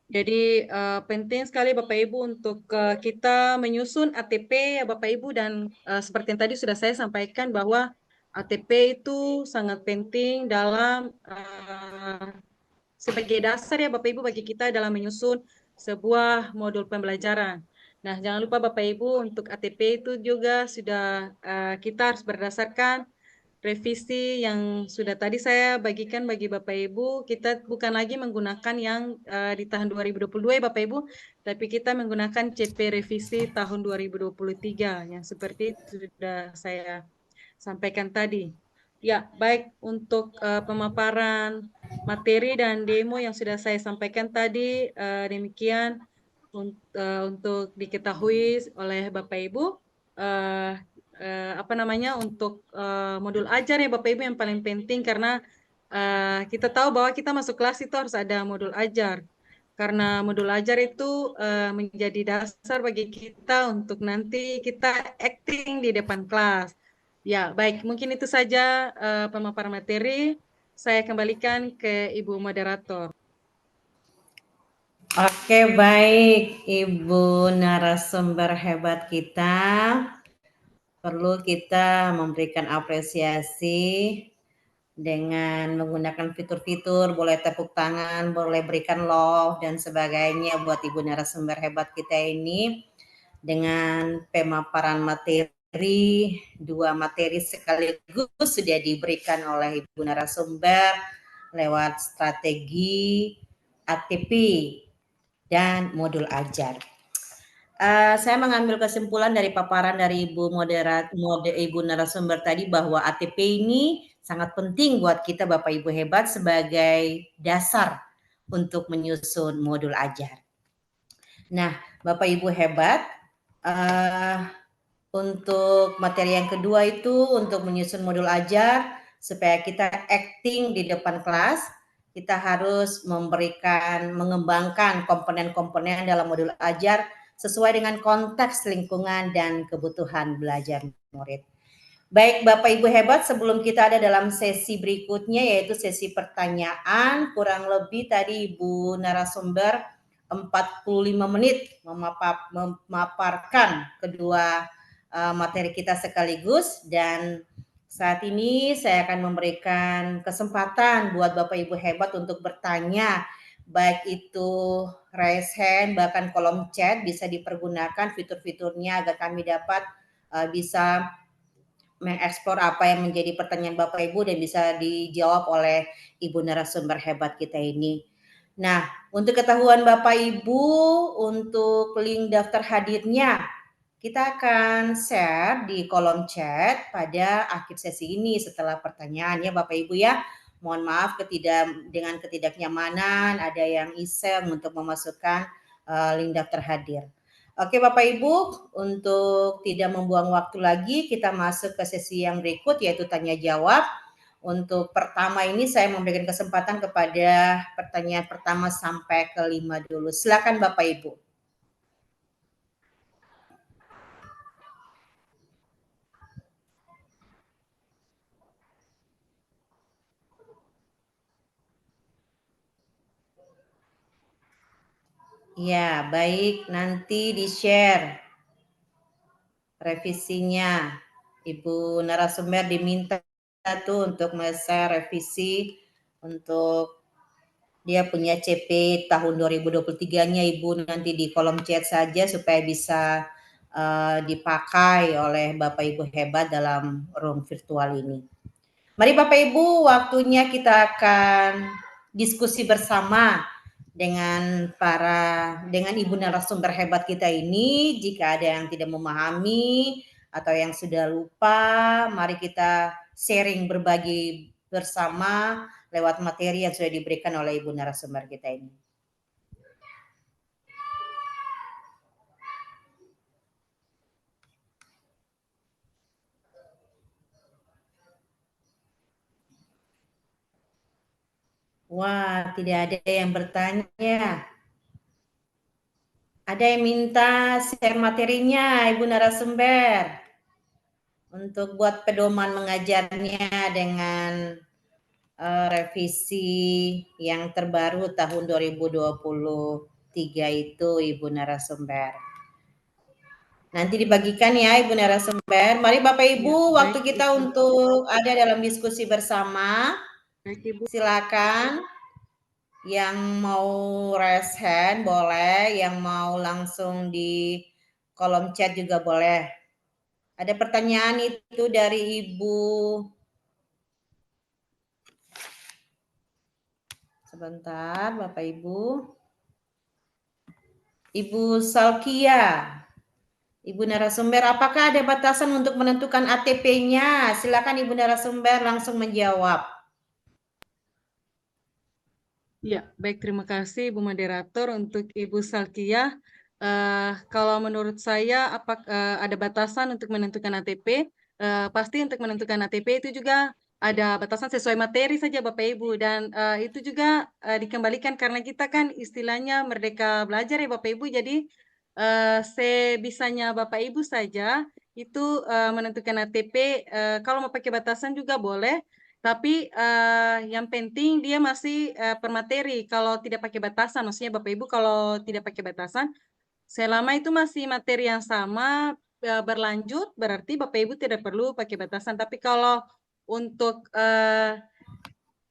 Jadi penting sekali Bapak Ibu untuk kita menyusun ATP ya Bapak Ibu dan seperti yang tadi sudah saya sampaikan bahwa ATP itu sangat penting dalam sebagai dasar ya Bapak Ibu bagi kita dalam menyusun sebuah modul pembelajaran. Nah, jangan lupa Bapak Ibu untuk ATP itu juga sudah kita harus berdasarkan revisi yang sudah tadi saya bagikan bagi Bapak Ibu, kita bukan lagi menggunakan yang di tahun 2022 ya Bapak Ibu, tapi kita menggunakan CP revisi tahun 2023 yang seperti sudah saya sampaikan tadi. Ya, baik untuk pemaparan materi dan demo yang sudah saya sampaikan tadi, demikian untuk diketahui oleh Bapak Ibu. Apa namanya untuk modul ajar ya Bapak Ibu yang paling penting karena kita tahu bahwa kita masuk kelas itu harus ada modul ajar karena modul ajar itu menjadi dasar bagi kita untuk nanti kita acting di depan kelas. Ya, baik, mungkin itu saja pemaparan materi. Saya kembalikan ke Ibu Moderator. Oke, baik Ibu narasumber hebat kita. Perlu kita memberikan apresiasi dengan menggunakan fitur-fitur, boleh tepuk tangan, boleh berikan love dan sebagainya buat Ibu narasumber hebat kita ini dengan pemaparan materi, 2 materi sekaligus sudah diberikan oleh Ibu narasumber lewat strategi ATP dan modul ajar. Saya mengambil kesimpulan dari paparan dari Ibu narasumber tadi bahwa ATP ini sangat penting buat kita Bapak Ibu hebat sebagai dasar untuk menyusun modul ajar. Nah, Bapak Ibu hebat, untuk materi yang kedua itu untuk menyusun modul ajar supaya kita acting di depan kelas, kita harus mengembangkan komponen-komponen dalam modul ajar sesuai dengan konteks lingkungan dan kebutuhan belajar murid. Baik Bapak Ibu hebat, sebelum kita ada dalam sesi berikutnya yaitu sesi pertanyaan, kurang lebih tadi Ibu narasumber 45 menit memaparkan kedua materi kita sekaligus, dan saat ini saya akan memberikan kesempatan buat Bapak Ibu hebat untuk bertanya, baik itu raise hand, bahkan kolom chat bisa dipergunakan fitur-fiturnya agar kami dapat bisa mengeksplor apa yang menjadi pertanyaan Bapak Ibu dan bisa dijawab oleh Ibu narasumber hebat kita ini. Nah, untuk ketahuan Bapak Ibu, untuk link daftar hadirnya, kita akan share di kolom chat pada akhir sesi ini setelah pertanyaan ya Bapak Ibu ya. Mohon maaf dengan ketidaknyamanan, ada yang iseng untuk memasukkan link daftar hadir. Oke Bapak Ibu, untuk tidak membuang waktu lagi, kita masuk ke sesi yang berikut yaitu tanya jawab. Untuk pertama ini saya memberikan kesempatan kepada pertanyaan pertama sampai ke-5 dulu. Silakan Bapak Ibu. Ya, baik, nanti di-share revisinya. Ibu narasumber diminta tuh untuk share revisi untuk dia punya CP tahun 2023-nya Ibu, nanti di kolom chat saja supaya bisa dipakai oleh Bapak Ibu hebat dalam room virtual ini. Mari Bapak Ibu, waktunya kita akan diskusi bersama dengan Ibu narasumber hebat kita ini. Jika ada yang tidak memahami atau yang sudah lupa, mari kita sharing berbagi bersama lewat materi yang sudah diberikan oleh Ibu narasumber kita ini. Wah, tidak ada yang bertanya. Ada yang minta share materinya, Ibu narasumber, untuk buat pedoman mengajarnya dengan revisi yang terbaru tahun 2023 itu, Ibu narasumber. Nanti dibagikan ya, Ibu narasumber. Mari Bapak Ibu, Ya, waktu baik, kita Ibu. untuk ada dalam diskusi bersama. Baik, Ibu. Silakan. Yang mau raise hand boleh, yang mau langsung di kolom chat juga boleh. Ada pertanyaan itu dari Ibu. Sebentar, Bapak Ibu. Ibu Salkia. Ibu narasumber, apakah ada batasan untuk menentukan ATP-nya? Silakan Ibu narasumber langsung menjawab. Ya, baik, terima kasih Ibu Moderator. Untuk Ibu Salkia, kalau menurut saya ada batasan untuk menentukan ATP? Pasti untuk menentukan ATP itu juga ada batasan sesuai materi saja Bapak Ibu, dan itu juga dikembalikan karena kita kan istilahnya merdeka belajar ya Bapak Ibu, jadi sebisanya Bapak Ibu saja itu menentukan ATP. Kalau mau pakai batasan juga boleh, Tapi yang penting dia masih per materi. Kalau tidak pakai batasan, maksudnya Bapak Ibu kalau tidak pakai batasan, selama itu masih materi yang sama berlanjut, berarti Bapak Ibu tidak perlu pakai batasan. Tapi kalau untuk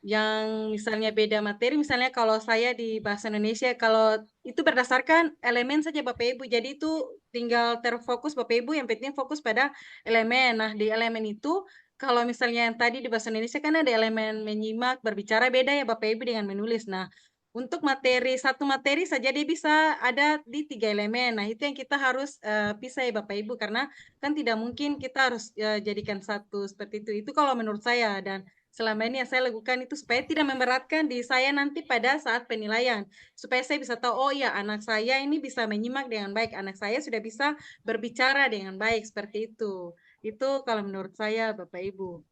yang misalnya beda materi, misalnya kalau saya di bahasa Indonesia, kalau itu berdasarkan elemen saja Bapak Ibu, jadi itu tinggal terfokus Bapak Ibu, yang penting fokus pada elemen. Nah, di elemen itu, kalau misalnya yang tadi di bahasa Indonesia kan ada elemen menyimak, berbicara, beda ya Bapak Ibu dengan menulis. Nah, untuk materi, satu materi saja dia bisa ada di 3 elemen. Nah, itu yang kita harus pisah ya Bapak Ibu, karena kan tidak mungkin kita harus jadikan satu seperti itu. Itu kalau menurut saya, dan selama ini yang saya lakukan itu supaya tidak memberatkan di saya nanti pada saat penilaian. Supaya saya bisa tahu, oh iya anak saya ini bisa menyimak dengan baik, anak saya sudah bisa berbicara dengan baik, seperti itu. Itu kalau menurut saya Bapak Ibu.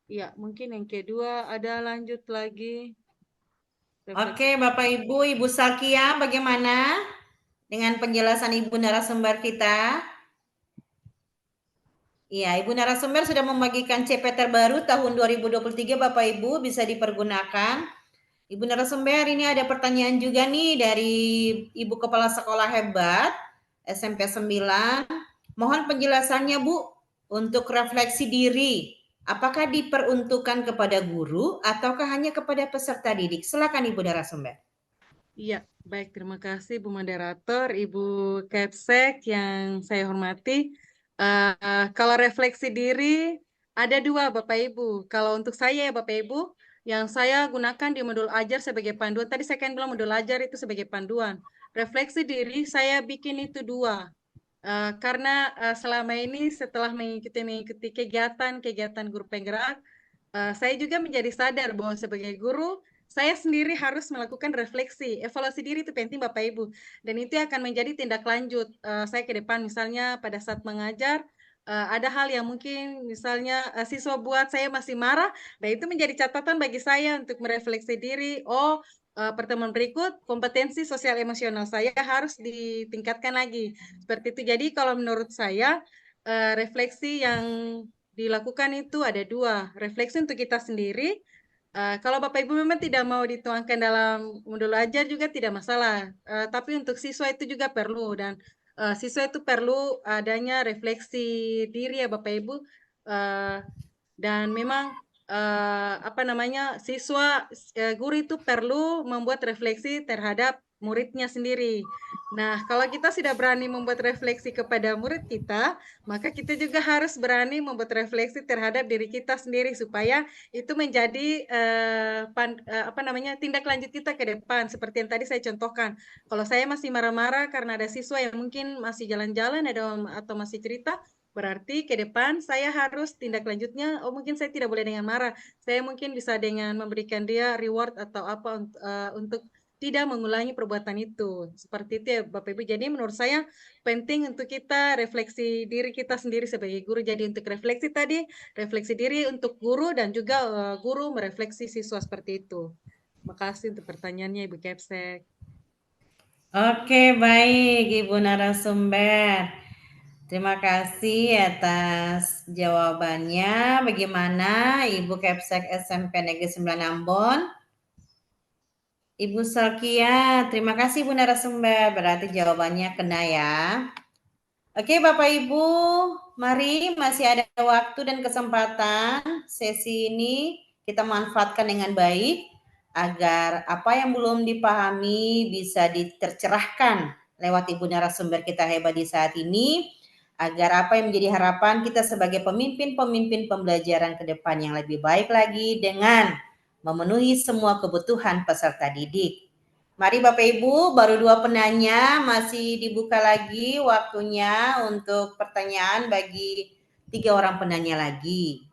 Ya, mungkin yang kedua ada lanjut lagi. Oke, Bapak Ibu, Ibu Salkia, bagaimana dengan penjelasan Ibu narasumber kita? Iya, Ibu narasumber sudah membagikan CP terbaru tahun 2023, Bapak Ibu, bisa dipergunakan. Ibu narasumber, ini ada pertanyaan juga nih dari Ibu Kepala Sekolah Hebat, SMP 9. Mohon penjelasannya, Bu, untuk refleksi diri. Apakah diperuntukkan kepada guru ataukah hanya kepada peserta didik? Silakan Ibu narasumber. Iya, baik. Terima kasih Bu Moderator, Ibu Kepsek yang saya hormati. Kalau refleksi diri, ada dua Bapak Ibu. Kalau untuk saya ya Bapak Ibu, yang saya gunakan di modul ajar sebagai panduan. Tadi saya kan bilang modul ajar itu sebagai panduan. Refleksi diri saya bikin itu dua. Karena selama ini setelah mengikuti kegiatan guru penggerak, saya juga menjadi sadar bahwa sebagai guru, saya sendiri harus melakukan refleksi. Evaluasi diri itu penting Bapak Ibu. Dan itu akan menjadi tindak lanjut saya ke depan. Misalnya pada saat mengajar, ada hal yang mungkin misalnya siswa buat saya masih marah, nah itu menjadi catatan bagi saya untuk merefleksi diri. Oh, pertemuan berikut kompetensi sosial emosional saya harus ditingkatkan lagi. Seperti itu. Jadi kalau menurut saya refleksi yang dilakukan itu ada dua. Refleksi untuk kita sendiri. Kalau Bapak Ibu memang tidak mau dituangkan dalam modul ajar juga tidak masalah. Tapi untuk siswa itu juga perlu, dan siswa itu perlu adanya refleksi diri ya Bapak Ibu. Dan memang siswa guru itu perlu membuat refleksi terhadap muridnya sendiri. Nah, kalau kita sudah berani membuat refleksi kepada murid kita, maka kita juga harus berani membuat refleksi terhadap diri kita sendiri supaya itu menjadi tindak lanjut kita ke depan. Seperti yang tadi saya contohkan. Kalau saya masih marah-marah karena ada siswa yang mungkin masih jalan-jalan atau masih cerita, berarti ke depan saya harus tindak lanjutnya, oh mungkin saya tidak boleh dengan marah. Saya mungkin bisa dengan memberikan dia reward atau apa untuk tidak mengulangi perbuatan itu. Seperti itu ya Bapak Ibu. Jadi menurut saya penting untuk kita refleksi diri kita sendiri sebagai guru. Jadi untuk refleksi tadi, refleksi diri untuk guru dan juga guru merefleksi siswa seperti itu. Terima kasih untuk pertanyaannya Ibu Kepsek. Oke, baik Ibu narasumber. Terima kasih atas jawabannya. Bagaimana Ibu Kepsek SMP Negeri 9 Ambon? Ibu Salkia, terima kasih Bu narasumber. Berarti jawabannya kena ya. Oke Bapak Ibu, mari masih ada waktu dan kesempatan sesi ini kita manfaatkan dengan baik agar apa yang belum dipahami bisa ditercerahkan lewat Ibu narasumber kita hebat di saat ini, agar apa yang menjadi harapan kita sebagai pemimpin-pemimpin pembelajaran ke depan yang lebih baik lagi dengan memenuhi semua kebutuhan peserta didik. Mari Bapak Ibu, baru 2 penanya, masih dibuka lagi waktunya untuk pertanyaan bagi 3 orang penanya lagi.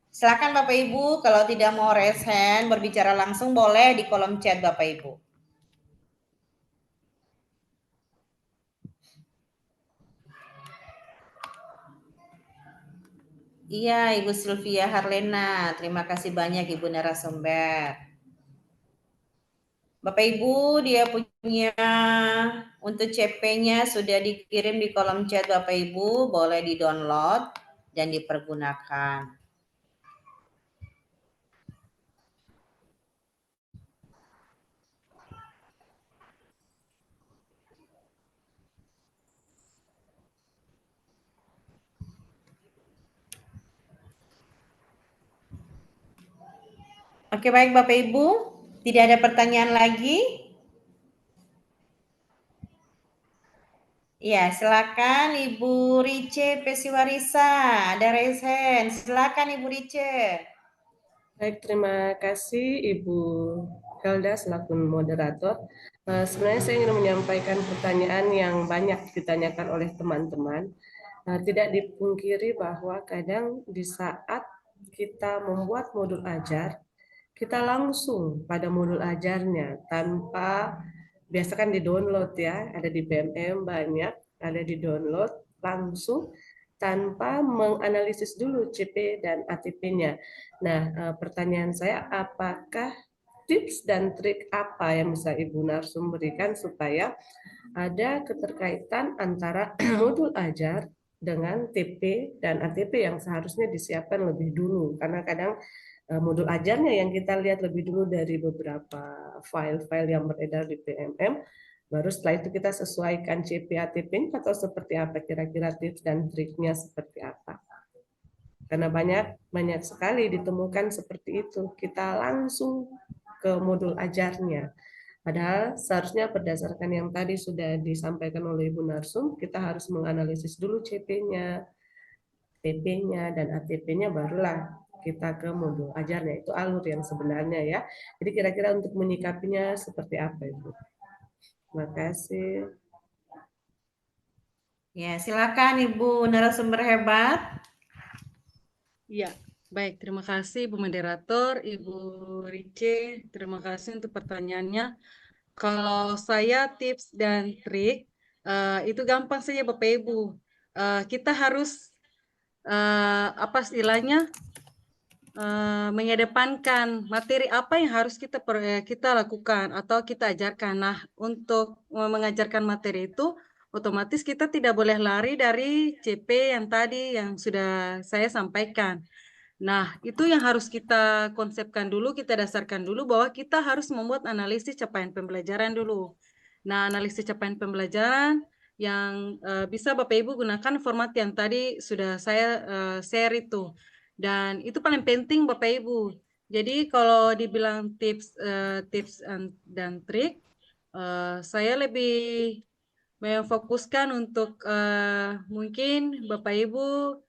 Silakan Bapak Ibu, kalau tidak mau raise hand, berbicara langsung boleh di kolom chat Bapak Ibu. Iya, Ibu Sylvia Harlena, terima kasih banyak Ibu narasumber. Bapak Ibu, dia punya untuk CP-nya sudah dikirim di kolom chat Bapak Ibu, boleh di-download dan dipergunakan. Oke, baik Bapak Ibu, tidak ada pertanyaan lagi? Ya, silakan Ibu Rice Pesiwarisa, ada raise hand. Silakan Ibu Rice. Baik, terima kasih Ibu Helda selaku moderator. Sebenarnya saya ingin menyampaikan pertanyaan yang banyak ditanyakan oleh teman-teman. Tidak dipungkiri bahwa kadang di saat kita membuat modul ajar, kita langsung pada modul ajarnya tanpa biasa kan di-download ya, ada di BMM banyak, ada di-download langsung tanpa menganalisis dulu CP dan ATP-nya. Nah, pertanyaan saya, apakah tips dan trik apa yang bisa Ibu Narsum berikan supaya ada keterkaitan antara modul ajar dengan TP dan ATP yang seharusnya disiapkan lebih dulu, karena kadang modul ajarnya yang kita lihat lebih dulu dari beberapa file-file yang beredar di PMM, baru setelah itu kita sesuaikan CP ATP atau seperti apa kira-kira tips dan triknya seperti apa. Karena banyak sekali ditemukan seperti itu, kita langsung ke modul ajarnya. Padahal seharusnya berdasarkan yang tadi sudah disampaikan oleh Ibu Narsum, kita harus menganalisis dulu CP-nya, TP-nya, dan ATP-nya, barulah kita ke modul ajarnya. Itu alur yang sebenarnya ya. Jadi kira-kira untuk menyikapinya seperti apa Ibu? Terima kasih. Ya, silakan Ibu narasumber hebat. Ya, baik. Terima kasih Ibu Moderator, Ibu Rice. Terima kasih untuk pertanyaannya. Kalau saya tips dan trik, itu gampang saja Bapak Ibu. Kita harus, apa istilahnya, mengedepankan materi apa yang harus kita lakukan atau kita ajarkan. Nah, untuk mengajarkan materi itu, otomatis kita tidak boleh lari dari CP yang tadi yang sudah saya sampaikan. Nah, itu yang harus kita konsepkan dulu, kita dasarkan dulu bahwa kita harus membuat analisis capaian pembelajaran dulu. Nah, analisis capaian pembelajaran yang bisa Bapak Ibu gunakan format yang tadi sudah saya share itu. Dan itu paling penting Bapak Ibu. Jadi kalau dibilang tips dan trik, saya lebih memfokuskan untuk mungkin Bapak Ibu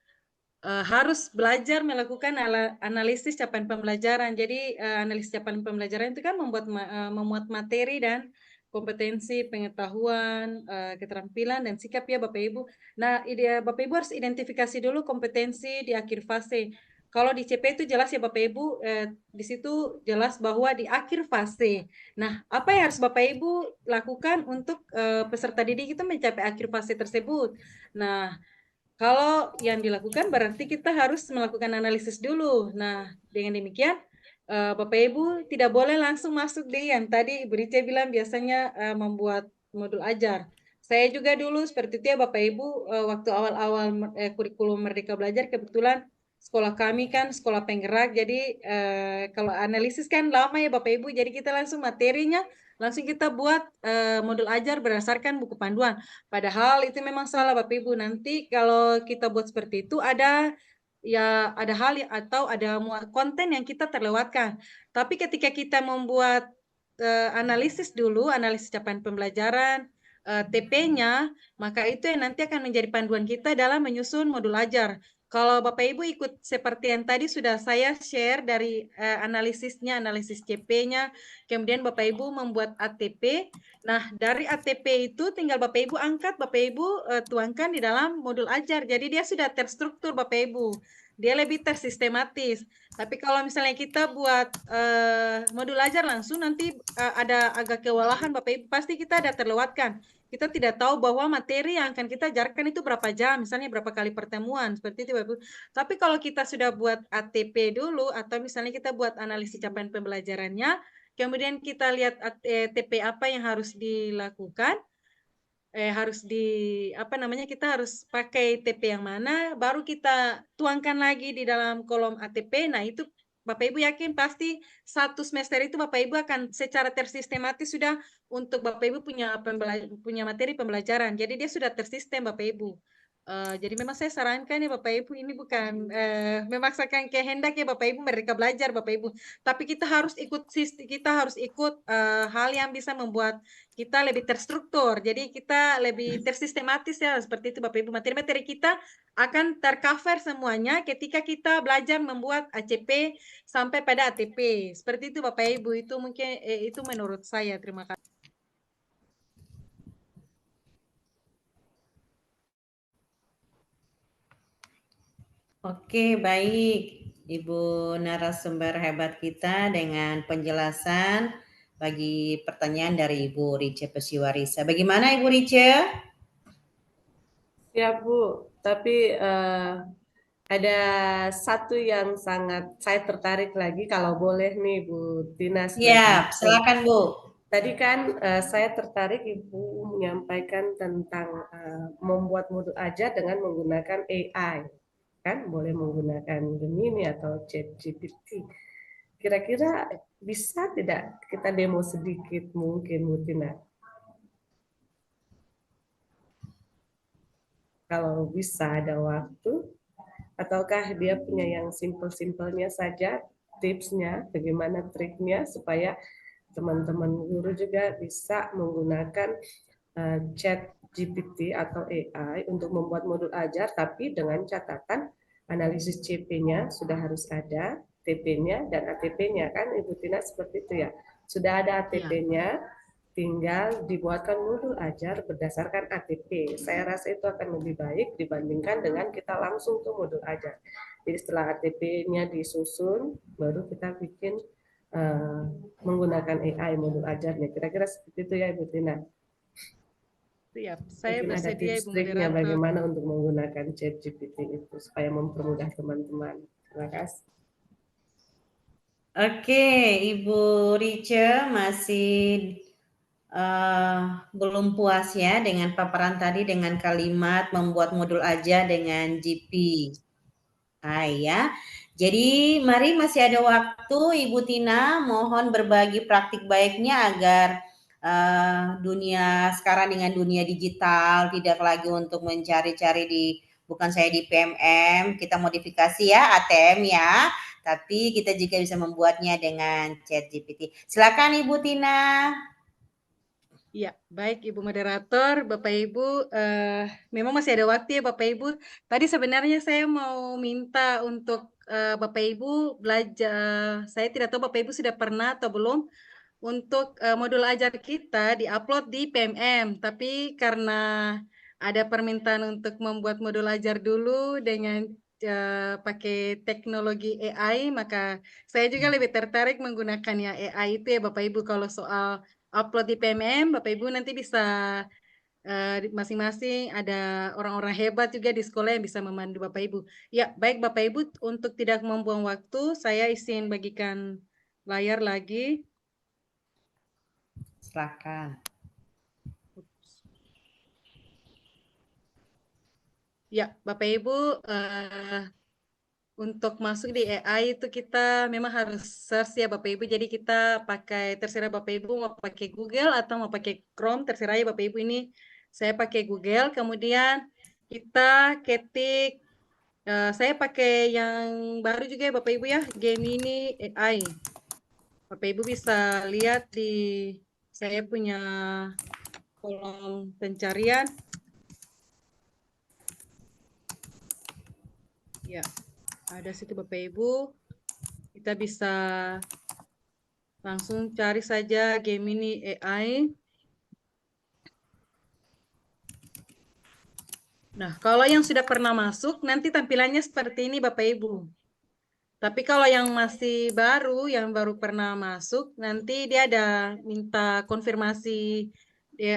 harus belajar melakukan analisis capaian pembelajaran. Jadi analisis capaian pembelajaran itu kan memuat materi dan kompetensi, pengetahuan, keterampilan dan sikap ya Bapak Ibu. Nah, Bapak Ibu harus identifikasi dulu kompetensi di akhir fase. Kalau di CP itu jelas ya Bapak Ibu, di situ jelas bahwa di akhir fase. Nah, apa yang harus Bapak Ibu lakukan untuk peserta didik itu mencapai akhir fase tersebut? Nah, kalau yang dilakukan berarti kita harus melakukan analisis dulu. Nah, dengan demikian Bapak Ibu tidak boleh langsung masuk di yang tadi Ibu Rice bilang biasanya membuat modul ajar. Saya juga dulu seperti itu ya Bapak Ibu, waktu awal-awal kurikulum Merdeka Belajar, kebetulan sekolah kami kan sekolah penggerak, jadi kalau analisis kan lama ya Bapak Ibu, jadi kita langsung materinya langsung kita buat modul ajar berdasarkan buku panduan. Padahal itu memang salah Bapak Ibu. Nanti kalau kita buat seperti itu ada hal atau ada konten yang kita terlewatkan. Tapi ketika kita membuat analisis dulu, analisis capaian pembelajaran, TP-nya, maka itu yang nanti akan menjadi panduan kita dalam menyusun modul ajar. Kalau Bapak Ibu ikut seperti yang tadi sudah saya share dari analisisnya, analisis CP-nya, kemudian Bapak Ibu membuat ATP. Nah, dari ATP itu tinggal Bapak Ibu angkat, Bapak Ibu tuangkan di dalam modul ajar. Jadi dia sudah terstruktur Bapak Ibu. Dia lebih tersistematis. Tapi kalau misalnya kita buat modul ajar langsung, nanti ada agak kewalahan Bapak Ibu. Pasti kita ada terlewatkan. Kita tidak tahu bahwa materi yang akan kita ajarkan itu berapa jam, misalnya berapa kali pertemuan, seperti itu Bapak Ibu. Tapi kalau kita sudah buat ATP dulu, atau misalnya kita buat analisis capaian pembelajarannya, kemudian kita lihat TP apa yang harus dilakukan, kita harus pakai TP yang mana, baru kita tuangkan lagi di dalam kolom ATP. Nah, itu Bapak Ibu yakin pasti satu semester itu Bapak Ibu akan secara tersistematis sudah untuk Bapak Ibu punya materi pembelajaran. Jadi dia sudah tersistem Bapak Ibu. Jadi memang saya sarankan ya Bapak Ibu, ini bukan memaksakan kehendak ya Bapak Ibu mereka belajar Bapak Ibu, tapi kita harus ikut hal yang bisa membuat kita lebih terstruktur. Jadi kita lebih tersistematis ya seperti itu Bapak Ibu. Materi-materi kita akan tercover semuanya ketika kita belajar membuat ACP sampai pada ATP. Seperti itu Bapak Ibu. Itu mungkin itu menurut saya. Terima kasih. Oke, baik. Ibu narasumber hebat kita dengan penjelasan bagi pertanyaan dari Ibu Rice Pesiwarisa. Bagaimana Ibu Rice? Ya Bu, tapi ada satu yang sangat saya tertarik lagi kalau boleh nih Bu Tina Siap, sebagai silakan Bu. tadi kan saya tertarik Ibu menyampaikan tentang membuat modul ajar dengan menggunakan AI, kan boleh menggunakan Gemini atau ChatGPT. Kira-kira bisa tidak kita demo sedikit mungkin Bu Tina? Kalau bisa ada waktu, ataukah dia punya yang simple-simpelnya saja, tipsnya, bagaimana triknya supaya teman-teman guru juga bisa menggunakan chat GPT atau AI untuk membuat modul ajar, tapi dengan catatan analisis CP-nya sudah harus ada, TP-nya dan ATP-nya, kan Ibu Tina seperti itu ya. Sudah ada ATP-nya, tinggal dibuatkan modul ajar berdasarkan ATP. Saya rasa itu akan lebih baik dibandingkan dengan kita langsung tuh modul ajar. Jadi setelah ATP-nya disusun, baru kita bikin menggunakan AI modul ajarnya. Kira-kira seperti itu ya Ibu Tina. Siap, saya Mungkin ada bersedia tips Ibu triknya moderator. bagaimana untuk menggunakan ChatGPT itu supaya mempermudah teman-teman. Terima kasih. Oke, Ibu Rice masih belum puas ya dengan paparan tadi dengan kalimat membuat modul aja dengan GP. Ya. Jadi mari masih ada waktu Ibu Tina, mohon berbagi praktik baiknya agar dunia sekarang dengan dunia digital tidak lagi untuk mencari-cari bukan saya di PMM, kita modifikasi ya ATM ya, tapi kita juga bisa membuatnya dengan ChatGPT. Silakan Ibu Tina. Ya, baik Ibu moderator, Bapak Ibu, memang masih ada waktu ya Bapak Ibu. Tadi sebenarnya saya mau minta untuk Bapak Ibu belajar, saya tidak tahu Bapak Ibu sudah pernah atau belum, untuk modul ajar kita diupload di PMM, tapi karena ada permintaan untuk membuat modul ajar dulu dengan pakai teknologi AI, maka saya juga lebih tertarik menggunakan ya AI itu ya Bapak Ibu. Kalau soal upload di PMM, Bapak Ibu nanti bisa masing-masing ada orang-orang hebat juga di sekolah yang bisa memandu Bapak Ibu. Ya, baik Bapak Ibu, untuk tidak membuang waktu, saya izin bagikan layar lagi. Silakan. Ya, Bapak Ibu, untuk masuk di AI itu kita memang harus search ya Bapak Ibu. Jadi kita pakai, terserah Bapak Ibu mau pakai Google atau mau pakai Chrome, terserah ya Bapak Ibu. Ini saya pakai Google, kemudian kita ketik, saya pakai yang baru juga ya Bapak Ibu ya, Gemini AI. Bapak Ibu bisa lihat di saya punya kolom pencarian. Ya, ada situ Bapak Ibu. Kita bisa langsung cari saja Gemini AI. Nah, kalau yang sudah pernah masuk, nanti tampilannya seperti ini Bapak Ibu. Tapi kalau yang masih baru, yang baru pernah masuk, nanti dia ada minta konfirmasi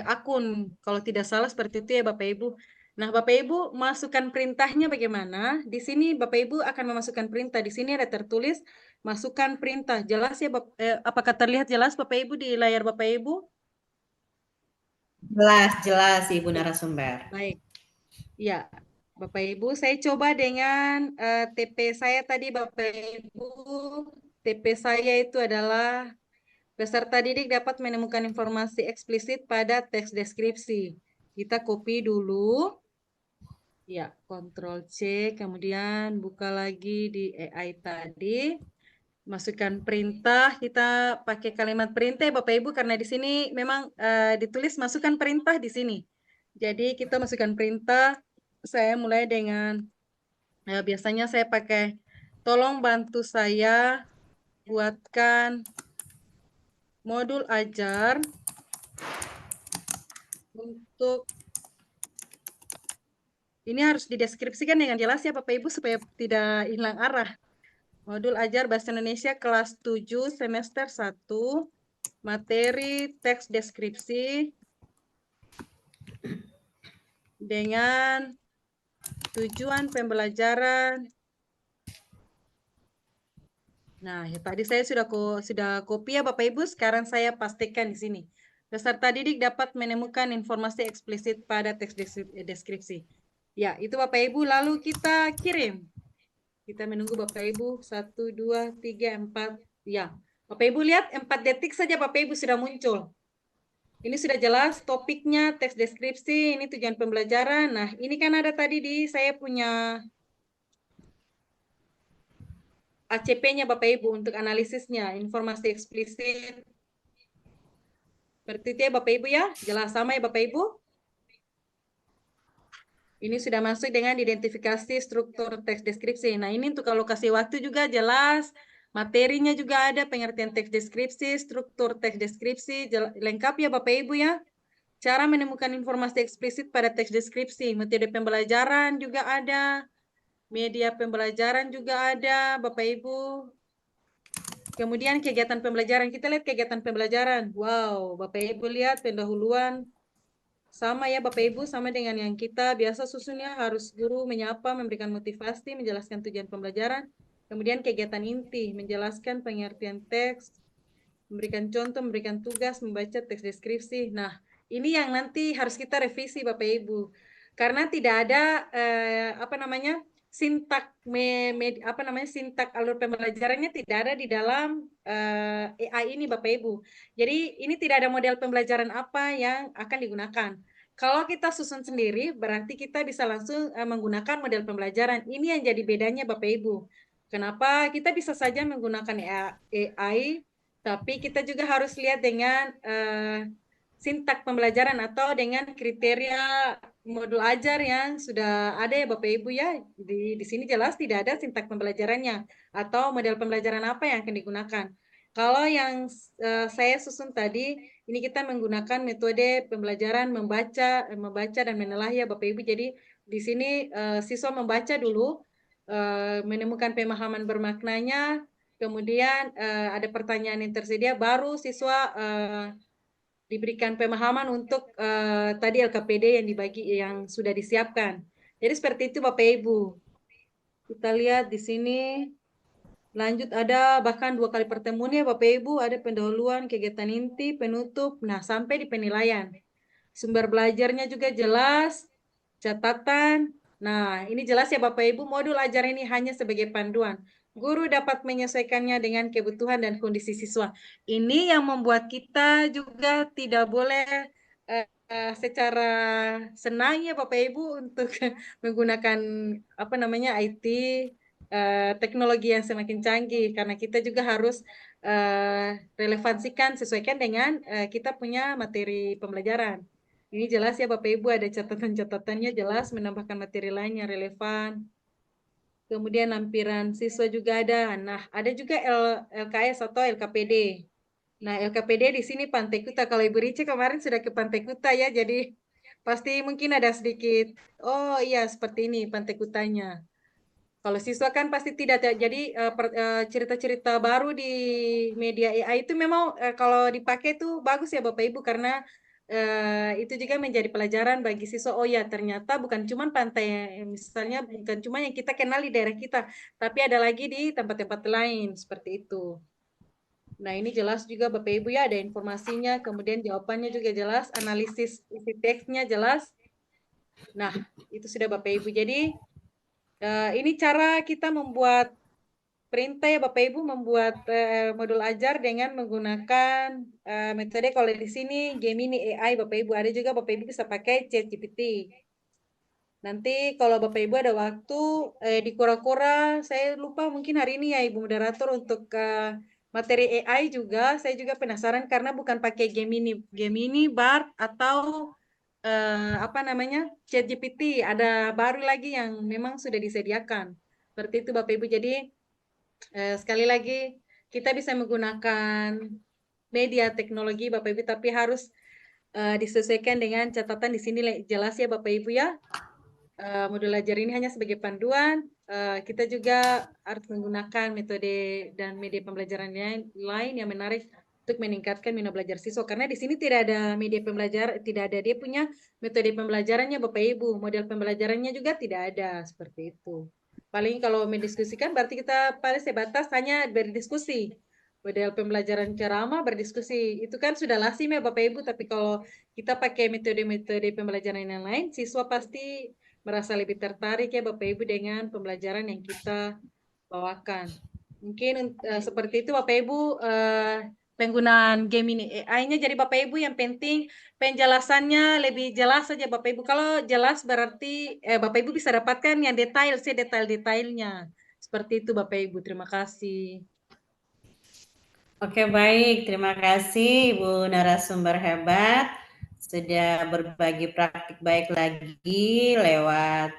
akun. Kalau tidak salah seperti itu ya Bapak Ibu. Nah, Bapak Ibu masukkan perintahnya bagaimana? Di sini Bapak Ibu akan memasukkan perintah. Di sini ada tertulis masukkan perintah. Jelas ya apakah terlihat jelas Bapak Ibu di layar Bapak Ibu? Jelas Ibu narasumber. Baik. Ya, Bapak Ibu, saya coba dengan TP saya tadi Bapak Ibu. TP saya itu adalah peserta didik dapat menemukan informasi eksplisit pada teks deskripsi. Kita copy dulu. Ya, Ctrl C, kemudian buka lagi di AI tadi. Masukkan perintah, kita pakai kalimat perintah Bapak Ibu karena di sini memang ditulis masukkan perintah di sini. Jadi kita masukkan perintah. Saya mulai dengan biasanya saya pakai tolong bantu saya buatkan modul ajar untuk ini harus dideskripsikan dengan jelas ya Bapak Ibu supaya tidak hilang arah. Modul ajar Bahasa Indonesia kelas 7 semester 1, materi teks deskripsi dengan tujuan pembelajaran. Nah, ya, tadi saya sudah copy ya Bapak Ibu, sekarang saya pastikan di sini. Peserta didik dapat menemukan informasi eksplisit pada teks deskripsi. Ya, itu Bapak Ibu, lalu kita kirim. Kita menunggu Bapak Ibu, 1, 2, 3, 4. Ya, Bapak Ibu lihat 4 detik saja Bapak Ibu sudah muncul. Ini sudah jelas topiknya, teks deskripsi, ini tujuan pembelajaran. Nah, ini kan ada tadi di saya punya ACP-nya Bapak Ibu untuk analisisnya, informasi eksplisit. Seperti itu ya Bapak Ibu ya, jelas sama ya Bapak Ibu. Ini sudah masuk dengan identifikasi struktur teks deskripsi. Nah, ini untuk alokasi waktu juga jelas. Materinya juga ada, pengertian teks deskripsi, struktur teks deskripsi, lengkap ya Bapak Ibu ya. Cara menemukan informasi eksplisit pada teks deskripsi, metode pembelajaran juga ada, media pembelajaran juga ada Bapak Ibu. Kemudian kegiatan pembelajaran, kita lihat kegiatan pembelajaran. Wow, Bapak Ibu lihat pendahuluan. Sama ya Bapak Ibu, sama dengan yang kita biasa susunnya harus guru menyapa, memberikan motivasi, menjelaskan tujuan pembelajaran. Kemudian kegiatan inti, menjelaskan pengertian teks, memberikan contoh, memberikan tugas, membaca teks deskripsi. Nah, ini yang nanti harus kita revisi Bapak Ibu. Karena tidak ada sintak sintak alur pembelajarannya tidak ada di dalam AI ini Bapak Ibu. Jadi ini tidak ada model pembelajaran apa yang akan digunakan. Kalau kita susun sendiri berarti kita bisa langsung menggunakan model pembelajaran. Ini yang jadi bedanya Bapak Ibu. Kenapa kita bisa saja menggunakan AI, tapi kita juga harus lihat dengan sintak pembelajaran atau dengan kriteria modul ajar yang sudah ada ya Bapak Ibu ya. Di sini jelas tidak ada sintak pembelajarannya atau model pembelajaran apa yang akan digunakan. Kalau yang saya susun tadi, ini kita menggunakan metode pembelajaran membaca dan menelaah ya Bapak Ibu. Jadi di sini siswa membaca dulu, menemukan pemahaman bermaknanya, kemudian ada pertanyaan yang tersedia, baru siswa diberikan pemahaman untuk tadi LKPD yang sudah disiapkan. Jadi seperti itu Bapak Ibu. Kita lihat di sini. Lanjut ada bahkan 2 kali pertemuan ya Bapak Ibu, ada pendahuluan, kegiatan inti, penutup, nah sampai di penilaian. Sumber belajarnya juga jelas, catatan. Nah, ini jelas ya Bapak Ibu, modul ajar ini hanya sebagai panduan. Guru dapat menyesuaikannya dengan kebutuhan dan kondisi siswa. Ini yang membuat kita juga tidak boleh secara senang ya Bapak Ibu untuk menggunakan IT, teknologi yang semakin canggih, karena kita juga harus relevansikan, sesuaikan dengan kita punya materi pembelajaran. Ini jelas ya Bapak Ibu, ada catatan-catatannya jelas, menambahkan materi lain yang relevan. Kemudian lampiran siswa juga ada. Nah, ada juga LKS atau LKPD. Nah, LKPD di sini Pantai Kuta. Kalau Ibu Rici kemarin sudah ke Pantai Kuta ya, jadi pasti mungkin ada sedikit, oh iya seperti ini Pantai Kutanya. Kalau siswa kan pasti tidak, jadi cerita-cerita baru di media AI itu memang kalau dipakai itu bagus ya Bapak Ibu, karena itu juga menjadi pelajaran bagi siswa. Oh ya, ternyata bukan cuma pantai, misalnya bukan cuma yang kita kenal di daerah kita, tapi ada lagi di tempat-tempat lain seperti itu. Nah, ini jelas juga Bapak Ibu ya, ada informasinya, kemudian jawabannya juga jelas, analisis isi teksnya jelas. Nah, itu sudah Bapak Ibu. Jadi ini cara kita membuat perintah ya Bapak Ibu, membuat modul ajar dengan menggunakan metode, kalau di sini Gemini AI Bapak Ibu, ada juga Bapak Ibu bisa pakai ChatGPT. Nanti kalau Bapak Ibu ada waktu di Kura-Kura, saya lupa mungkin hari ini ya Ibu moderator untuk materi AI juga, saya juga penasaran karena bukan pakai Gemini, BART atau apa namanya ChatGPT, ada baru lagi yang memang sudah disediakan. Seperti itu Bapak Ibu. Jadi sekali lagi kita bisa menggunakan media teknologi Bapak Ibu, tapi harus disesuaikan dengan catatan di sini jelas ya Bapak Ibu ya. Modul ajar ini hanya sebagai panduan. Kita juga harus menggunakan metode dan media pembelajaran lain yang menarik untuk meningkatkan minat belajar siswa. Karena di sini tidak ada media pembelajaran, tidak ada dia punya metode pembelajarannya Bapak Ibu. Model pembelajarannya juga tidak ada seperti itu. Paling kalau mendiskusikan berarti kita paling sebatas hanya berdiskusi. Model pembelajaran ceramah berdiskusi itu kan sudah lazim ya Bapak Ibu. Tapi kalau kita pakai metode-metode pembelajaran yang lain, siswa pasti merasa lebih tertarik ya Bapak Ibu dengan pembelajaran yang kita bawakan. Mungkin seperti itu Bapak Ibu penggunaan Gemini AI-nya. Jadi Bapak Ibu yang penting penjelasannya lebih jelas saja Bapak Ibu. Kalau jelas berarti Bapak Ibu bisa dapatkan yang detail sih, detail-detailnya. Seperti itu Bapak Ibu. Terima kasih. Oke, baik. Terima kasih Ibu narasumber hebat. Sudah berbagi praktik baik lagi lewat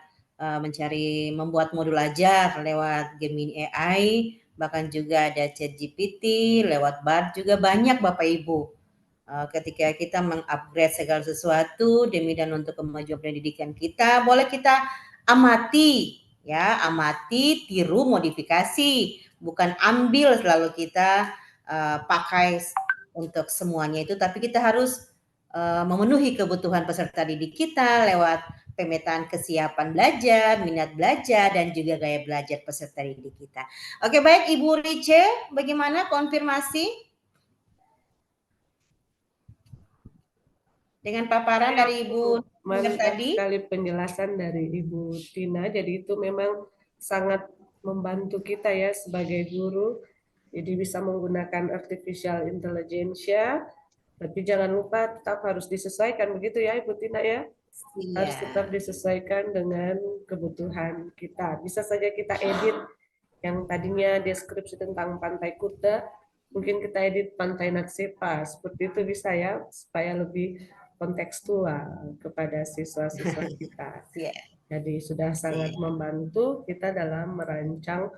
membuat modul ajar lewat Gemini AI, bahkan juga ada ChatGPT, lewat BART juga banyak Bapak Ibu. Ketika kita mengupgrade segala sesuatu demi dan untuk kemajuan pendidikan kita, boleh kita amati, ya, amati, tiru, modifikasi, bukan ambil selalu kita pakai untuk semuanya itu, tapi kita harus memenuhi kebutuhan peserta didik kita lewat pemetaan kesiapan belajar, minat belajar, dan juga gaya belajar peserta didik kita. Oke, baik Ibu Rice, bagaimana konfirmasi dengan paparan dari Ibu Mantap tadi? sekali penjelasan dari Ibu Tina. Jadi itu memang sangat membantu kita ya sebagai guru. Jadi bisa menggunakan artificial intelligence ya. Tapi jangan lupa tetap harus disesuaikan begitu ya Ibu Tina ya. Harus tetap disesuaikan dengan kebutuhan kita. Bisa saja kita edit yang tadinya deskripsi tentang Pantai Kuta, mungkin kita edit Pantai Naksepa. Seperti itu bisa ya, supaya lebih kontekstual kepada siswa-siswa kita. Jadi sudah sangat membantu kita dalam merancang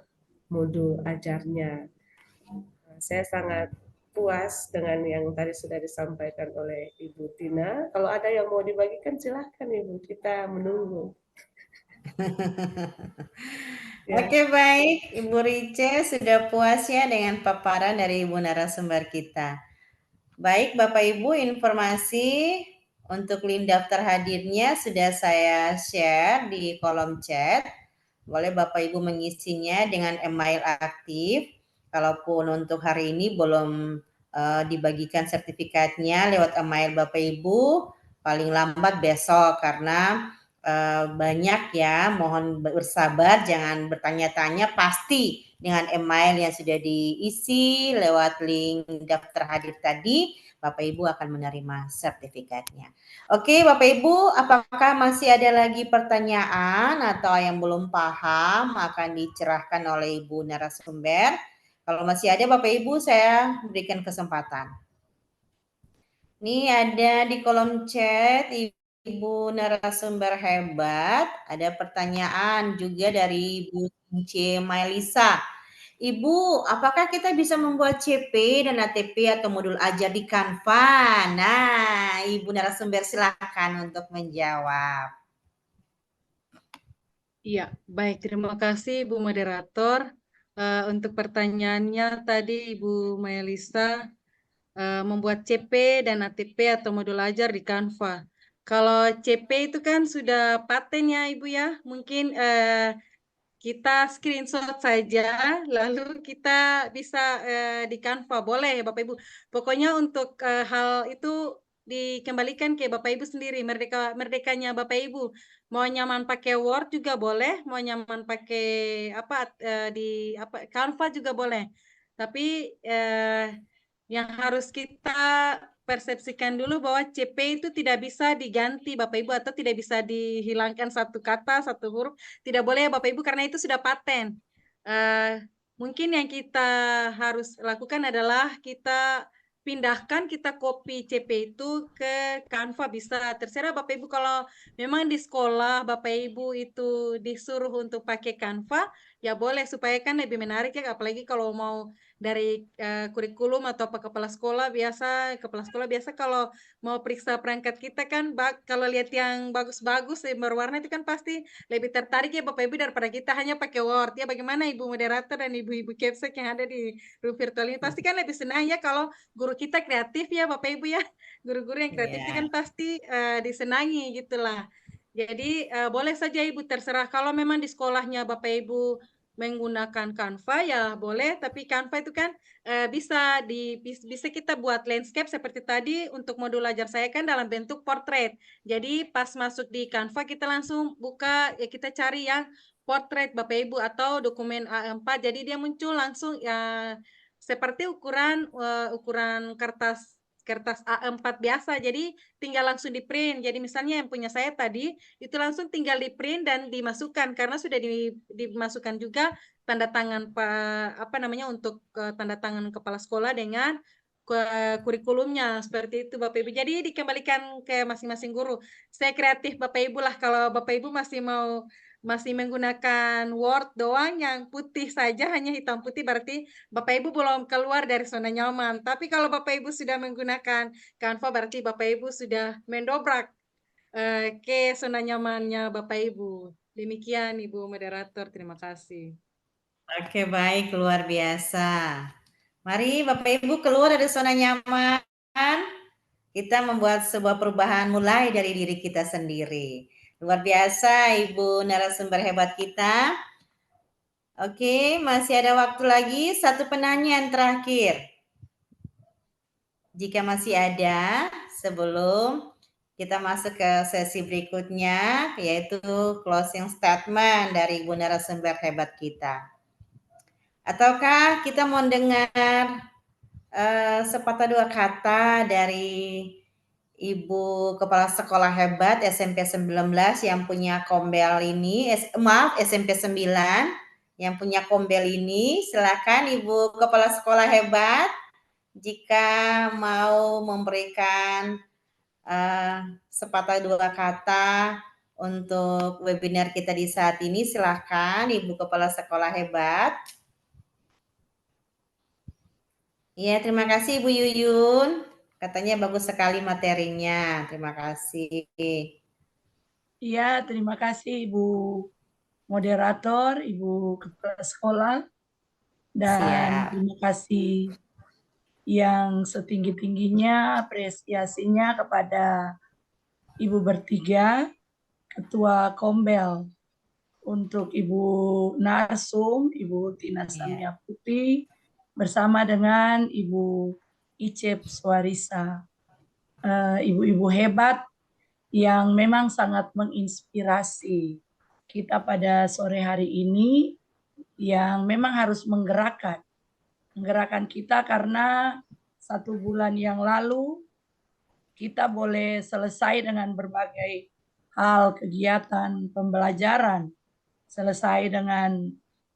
modul ajarnya. Saya sangat puas dengan yang tadi sudah disampaikan oleh Ibu Tina. Kalau ada yang mau dibagikan silahkan Ibu, kita menunggu. Oke, baik Ibu Rice, sudah puas ya dengan paparan dari Ibu narasumber kita. Baik Bapak Ibu, informasi untuk link daftar hadirnya sudah saya share di kolom chat. Boleh Bapak Ibu mengisinya dengan email aktif. Kalaupun untuk hari ini belum dibagikan sertifikatnya lewat email Bapak Ibu, paling lambat besok karena banyak ya, mohon bersabar, jangan bertanya-tanya, pasti dengan email yang sudah diisi lewat link daftar hadir tadi, Bapak Ibu akan menerima sertifikatnya. Oke Bapak Ibu, apakah masih ada lagi pertanyaan atau yang belum paham akan dicerahkan oleh Ibu narasumber? Kalau masih ada Bapak Ibu, saya berikan kesempatan. Ini ada di kolom chat Ibu narasumber hebat, ada pertanyaan juga dari Ibu C. Mailisa. Ibu, apakah kita bisa membuat CP dan ATP atau modul ajar di Canva? Nah, Ibu narasumber silakan untuk menjawab. Iya, baik. Terima kasih Bu Moderator. Untuk pertanyaannya tadi Ibu Maelisa, membuat CP dan ATP atau modul ajar di Canva. Kalau CP itu kan sudah paten ya Ibu ya. Mungkin kita screenshot saja, lalu kita bisa di Canva. Boleh ya Bapak Ibu. Pokoknya untuk hal itu dikembalikan ke Bapak Ibu sendiri, merdekanya Bapak Ibu. Mau nyaman pakai Word juga boleh, mau nyaman pakai di Canva juga boleh. Tapi yang harus kita persepsikan dulu bahwa CP itu tidak bisa diganti Bapak Ibu atau tidak bisa dihilangkan satu kata, satu huruf. Tidak boleh ya Bapak Ibu karena itu sudah paten. Mungkin yang kita harus lakukan adalah kita pindahkan, kita copy CP itu ke Canva bisa. Terserah Bapak Ibu kalau memang di sekolah Bapak Ibu itu disuruh untuk pakai Canva, ya boleh supaya kan lebih menarik ya, apalagi kalau mau dari kurikulum atau apa kepala sekolah biasa kalau mau periksa perangkat kita kan kalau lihat yang bagus-bagus berwarna itu kan pasti lebih tertarik ya Bapak Ibu daripada kita hanya pakai Word ya. Bagaimana Ibu moderator dan Ibu-ibu Kepsek yang ada di room virtual ini pasti kan lebih senang ya kalau guru kita kreatif ya Bapak Ibu ya. Guru-guru yang kreatif itu kan pasti disenangi gitulah. Jadi boleh saja Ibu terserah kalau memang di sekolahnya Bapak Ibu menggunakan Canva ya boleh, tapi Canva itu kan bisa kita buat landscape seperti tadi untuk modul ajar saya kan dalam bentuk portrait. Jadi pas masuk di Canva kita langsung buka ya, kita cari yang portrait Bapak Ibu atau dokumen A4 jadi dia muncul langsung ya seperti ukuran kertas A4 biasa. Jadi tinggal langsung di print. Jadi misalnya yang punya saya tadi itu langsung tinggal di print dan dimasukkan karena sudah dimasukkan juga tanda tangan untuk tanda tangan kepala sekolah dengan kurikulumnya seperti itu Bapak Ibu. Jadi dikembalikan ke masing-masing guru. Saya kreatif Bapak Ibu lah kalau Bapak Ibu masih menggunakan Word doang yang putih saja hanya hitam putih berarti Bapak Ibu belum keluar dari zona nyaman. Tapi kalau Bapak Ibu sudah menggunakan Canva berarti Bapak Ibu sudah mendobrak ke zona nyamannya Bapak Ibu. Demikian Ibu moderator, terima kasih. Oke, baik, luar biasa. Mari Bapak Ibu keluar dari zona nyaman. Kita membuat sebuah perubahan mulai dari diri kita sendiri. Luar biasa Ibu narasumber hebat kita. Oke, masih ada waktu lagi satu penanyaan terakhir. Jika masih ada, sebelum kita masuk ke sesi berikutnya, yaitu closing statement dari Ibu narasumber hebat kita. Ataukah kita mau dengar sepatah dua kata dari Ibu Kepala Sekolah Hebat SMP 19 yang punya kombel ini, SMP 9 yang punya kombel ini, silakan Ibu Kepala Sekolah Hebat jika mau memberikan sepatah dua kata untuk webinar kita di saat ini, silakan Ibu Kepala Sekolah Hebat. Ya, terima kasih Ibu Yuyun. Katanya bagus sekali materinya. Terima kasih. Iya, terima kasih Ibu moderator, Ibu Kepala Sekolah, dan terima kasih yang setinggi-tingginya apresiasinya kepada Ibu bertiga, Ketua Kombel, untuk Ibu Narsum, Ibu Tina Samia Putih, bersama dengan Ibu Icep Suarisa, ibu-ibu hebat yang memang sangat menginspirasi kita pada sore hari ini, yang memang harus menggerakkan kita karena 1 bulan yang lalu kita boleh selesai dengan berbagai hal kegiatan pembelajaran, selesai dengan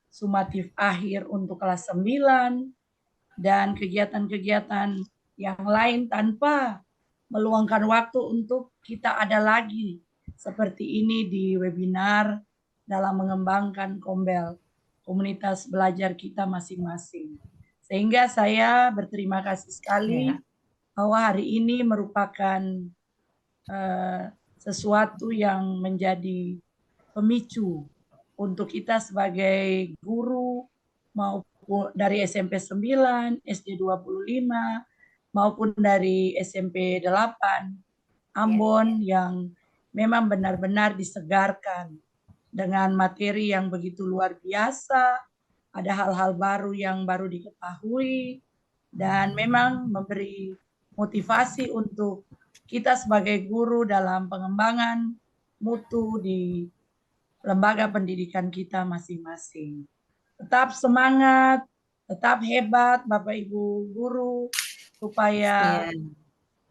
sumatif akhir untuk kelas 9 dan kegiatan-kegiatan yang lain tanpa meluangkan waktu untuk kita ada lagi seperti ini di webinar dalam mengembangkan kombel komunitas belajar kita masing-masing. Sehingga saya berterima kasih sekali bahwa hari ini merupakan sesuatu yang menjadi pemicu untuk kita sebagai guru maupun dari SMP 9, SD 25, maupun dari SMP 8, Ambon yang memang benar-benar disegarkan dengan materi yang begitu luar biasa, ada hal-hal baru yang baru diketahui, dan memang memberi motivasi untuk kita sebagai guru dalam pengembangan mutu di lembaga pendidikan kita masing-masing. Tetap semangat, tetap hebat Bapak Ibu guru, supaya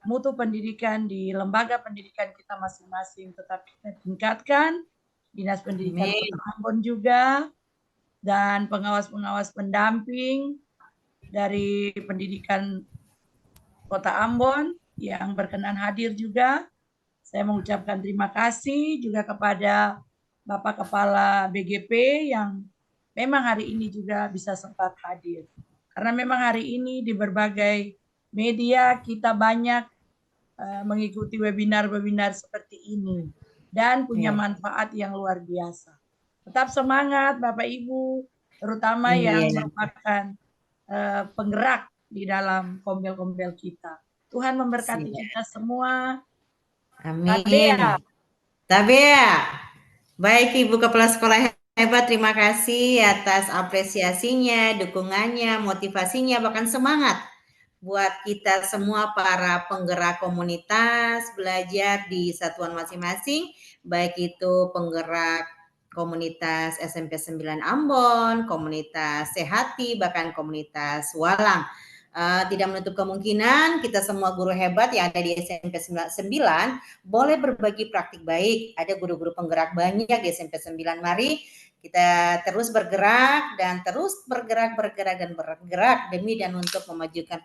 mutu pendidikan di lembaga pendidikan kita masing-masing tetap kita tingkatkan, Dinas Pendidikan Amin. Kota Ambon juga, dan pengawas-pengawas pendamping dari pendidikan Kota Ambon yang berkenan hadir juga. Saya mengucapkan terima kasih juga kepada Bapak Kepala BGP yang memang hari ini juga bisa sempat hadir. Karena memang hari ini di berbagai media kita banyak mengikuti webinar-webinar seperti ini dan punya manfaat yang luar biasa. Tetap semangat Bapak Ibu, terutama yang merupakan penggerak di dalam kombel-kombel kita. Tuhan memberkati kita semua. Amin. Tabea. Tabea. Baik Ibu Kepala Sekolah hebat, terima kasih atas apresiasinya, dukungannya, motivasinya, bahkan semangat buat kita semua para penggerak komunitas belajar di satuan masing-masing, baik itu penggerak komunitas SMP 9 Ambon, komunitas Sehati, bahkan komunitas Walang. Tidak menutup kemungkinan kita semua guru hebat yang ada di SMP 9 boleh berbagi praktik baik. Ada guru-guru penggerak banyak di SMP 9. Mari kita terus bergerak dan terus bergerak demi dan untuk memajukan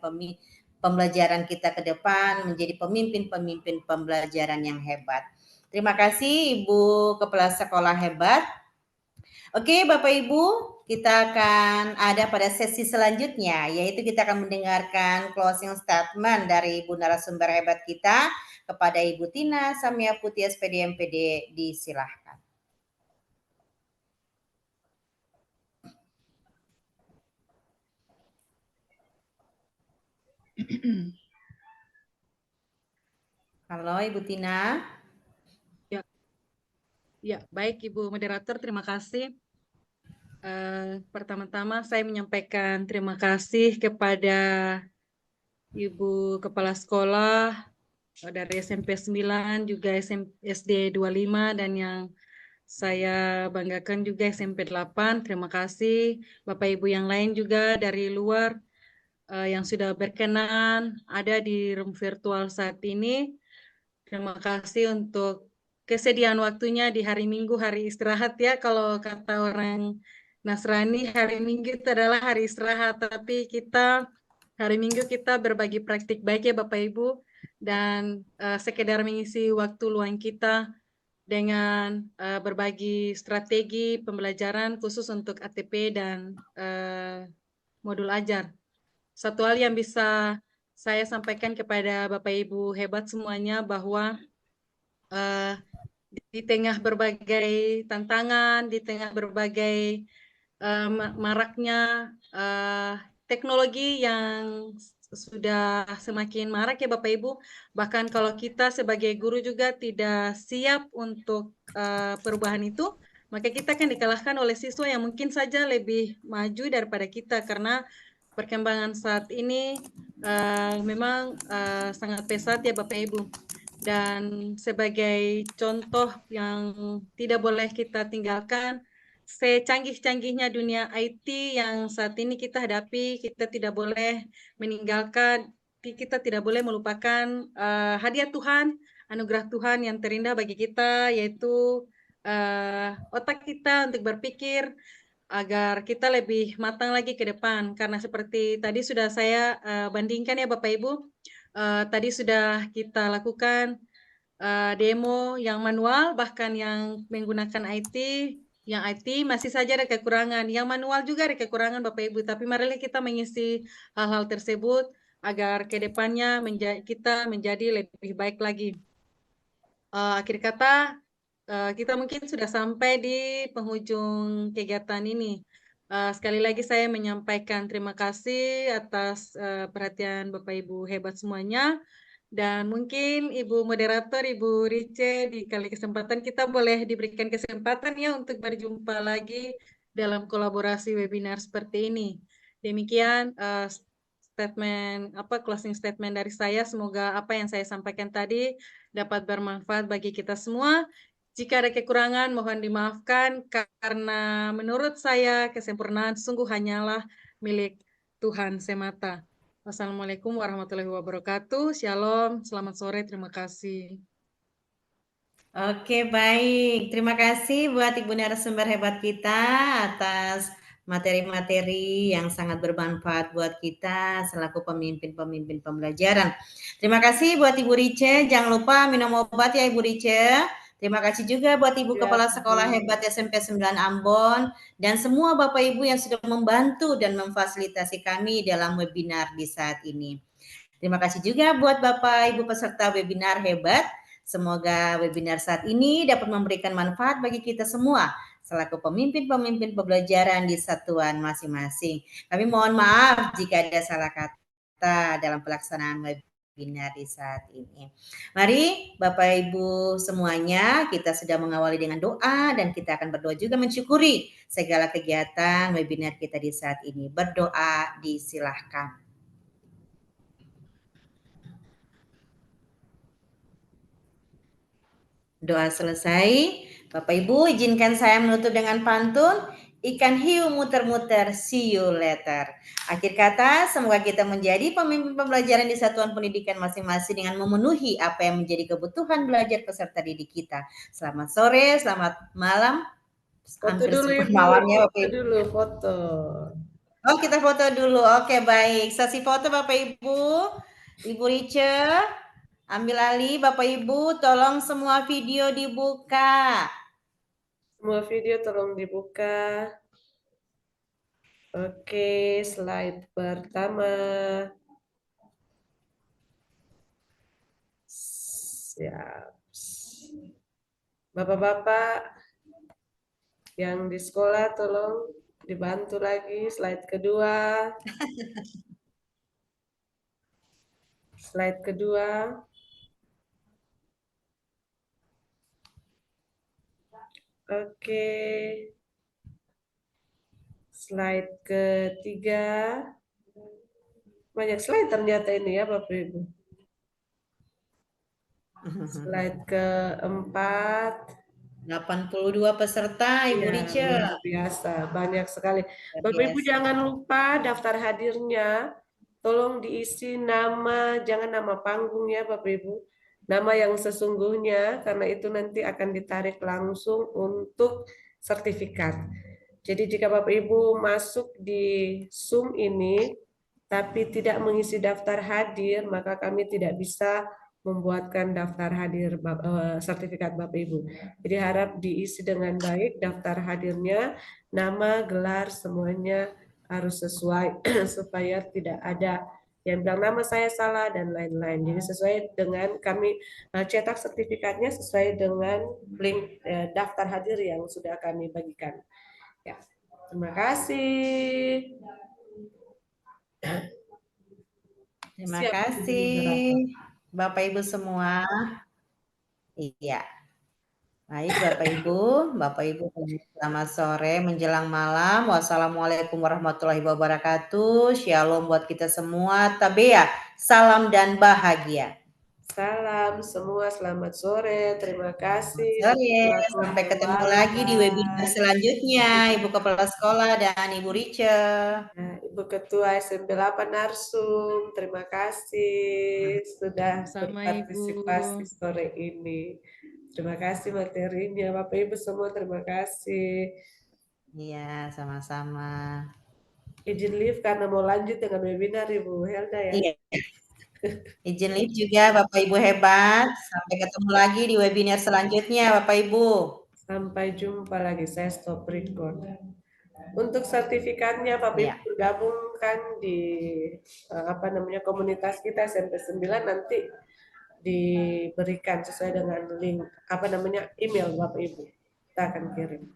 pembelajaran kita ke depan menjadi pemimpin-pemimpin pembelajaran yang hebat. Terima kasih Ibu Kepala Sekolah hebat. Oke Bapak Ibu, kita akan ada pada sesi selanjutnya, yaitu kita akan mendengarkan closing statement dari Ibu narasumber hebat kita kepada Ibu Tina Samia Putih SPD MPD. Disilahkan. Halo Ibu Tina. Ya, baik Ibu Moderator, terima kasih. Pertama-tama saya menyampaikan terima kasih kepada Ibu Kepala Sekolah dari SMP 9, juga SD 25, dan yang saya banggakan juga SMP 8. Terima kasih Bapak Ibu yang lain juga dari luar yang sudah berkenan ada di room virtual saat ini. Terima kasih untuk kesediaan waktunya di hari Minggu, hari istirahat ya. Kalau kata orang Nasrani, hari Minggu itu adalah hari istirahat. Tapi kita, hari Minggu kita berbagi praktik baik ya Bapak Ibu. Dan sekedar mengisi waktu luang kita dengan berbagi strategi pembelajaran khusus untuk ATP dan modul ajar. Satu hal yang bisa saya sampaikan kepada Bapak Ibu hebat semuanya bahwa di tengah berbagai tantangan, di tengah berbagai maraknya teknologi yang sudah semakin marak ya Bapak Ibu, bahkan kalau kita sebagai guru juga tidak siap untuk perubahan itu, maka kita akan dikalahkan oleh siswa yang mungkin saja lebih maju daripada kita, karena perkembangan saat ini memang sangat pesat ya Bapak Ibu. Dan sebagai contoh yang tidak boleh kita tinggalkan, secanggih-canggihnya dunia IT yang saat ini kita hadapi, kita tidak boleh meninggalkan, kita tidak boleh melupakan hadiah Tuhan, anugerah Tuhan yang terindah bagi kita, yaitu otak kita untuk berpikir agar kita lebih matang lagi ke depan. Karena seperti tadi sudah saya bandingkan ya Bapak Ibu, tadi sudah kita lakukan demo yang manual, bahkan yang menggunakan IT, yang IT masih saja ada kekurangan, yang manual juga ada kekurangan Bapak Ibu, tapi marilah kita mengisi hal-hal tersebut agar ke depannya kita menjadi lebih baik lagi. Akhir kata, kita mungkin sudah sampai di penghujung kegiatan ini. Sekali lagi saya menyampaikan terima kasih atas perhatian Bapak Ibu hebat semuanya. Dan mungkin Ibu Moderator, Ibu Rice, di kali kesempatan kita boleh diberikan kesempatan ya untuk berjumpa lagi dalam kolaborasi webinar seperti ini. Demikian closing statement dari saya. Semoga apa yang saya sampaikan tadi dapat bermanfaat bagi kita semua. Jika ada kekurangan, mohon dimaafkan karena menurut saya kesempurnaan sungguh hanyalah milik Tuhan semata. Wassalamualaikum warahmatullahi wabarakatuh. Shalom, selamat sore, terima kasih. Oke, baik. Terima kasih buat Ibu narasumber hebat kita atas materi-materi yang sangat bermanfaat buat kita selaku pemimpin-pemimpin pembelajaran. Terima kasih buat Ibu Rice. Jangan lupa minum obat ya Ibu Rice. Terima kasih juga buat Ibu Ya, Kepala Sekolah Hebat SMP 9 Ambon dan semua Bapak Ibu yang sudah membantu dan memfasilitasi kami dalam webinar di saat ini. Terima kasih juga buat Bapak Ibu peserta webinar hebat. Semoga webinar saat ini dapat memberikan manfaat bagi kita semua selaku pemimpin-pemimpin pembelajaran di satuan masing-masing. Kami mohon maaf jika ada salah kata dalam pelaksanaan webinar di saat ini. Mari Bapak Ibu semuanya, kita sudah mengawali dengan doa dan kita akan berdoa juga mensyukuri segala kegiatan webinar kita di saat ini. Berdoa disilahkan. Doa selesai. Bapak Ibu izinkan saya menutup dengan pantun. Ikan hiu muter-muter, see you later. Akhir kata, semoga kita menjadi pemimpin pembelajaran di satuan pendidikan masing-masing dengan memenuhi apa yang menjadi kebutuhan belajar peserta didik kita. Selamat sore, selamat malam. Foto Hampir dulu sempat Ibu, malam ya Bapak foto Ibu. dulu, foto. Oh, kita foto dulu. Oke, baik. Sesi foto Bapak Ibu. Ibu Rice, ambil alih Bapak Ibu, tolong semua video dibuka. Semua video tolong dibuka. Oke, slide pertama. Siap. Bapak-bapak yang di sekolah tolong dibantu lagi slide kedua. Slide kedua. Oke. Slide ketiga. Banyak slide ternyata ini ya Bapak Ibu. Slide keempat. 82 peserta Ibu Ya, Rice. luar biasa, banyak sekali. Bapak Ibu jangan lupa daftar hadirnya. Tolong diisi nama, jangan nama panggung ya Bapak Ibu. Nama yang sesungguhnya, karena itu nanti akan ditarik langsung untuk sertifikat. Jadi jika Bapak Ibu masuk di Zoom ini, tapi tidak mengisi daftar hadir, maka kami tidak bisa membuatkan daftar hadir sertifikat Bapak Ibu. Jadi harap diisi dengan baik daftar hadirnya, nama, gelar, semuanya harus sesuai supaya tidak ada yang bilang nama saya salah dan lain-lain. Jadi sesuai dengan kami cetak sertifikatnya sesuai dengan link daftar hadir yang sudah kami bagikan. Ya, terima kasih. Terima Siap, kasih Bapak Ibu semua. Iya. Baik Bapak Ibu selamat sore menjelang malam. Wassalamualaikum warahmatullahi wabarakatuh. Shalom buat kita semua. Tabea, salam dan bahagia. Salam semua, selamat sore. Terima kasih. Sore, sampai ketemu lagi di webinar selanjutnya, Ibu Kepala Sekolah dan Ibu Rice. Nah, Ibu Ketua SMP 8 Narsum, terima kasih sudah Sama berpartisipasi Ibu. sore ini. Terima kasih materinya, Bapak Ibu semua terima kasih. Iya, sama-sama. Izin live karena mau lanjut dengan webinar Ibu Helda ya. Iya. Izin live juga Bapak Ibu hebat. Sampai ketemu lagi di webinar selanjutnya Bapak Ibu. Sampai jumpa lagi, saya stop record. Untuk sertifikatnya Bapak Ibu bergabungkan di komunitas kita SMP 9 nanti diberikan sesuai dengan link email Bapak Ibu. Kita akan kirim.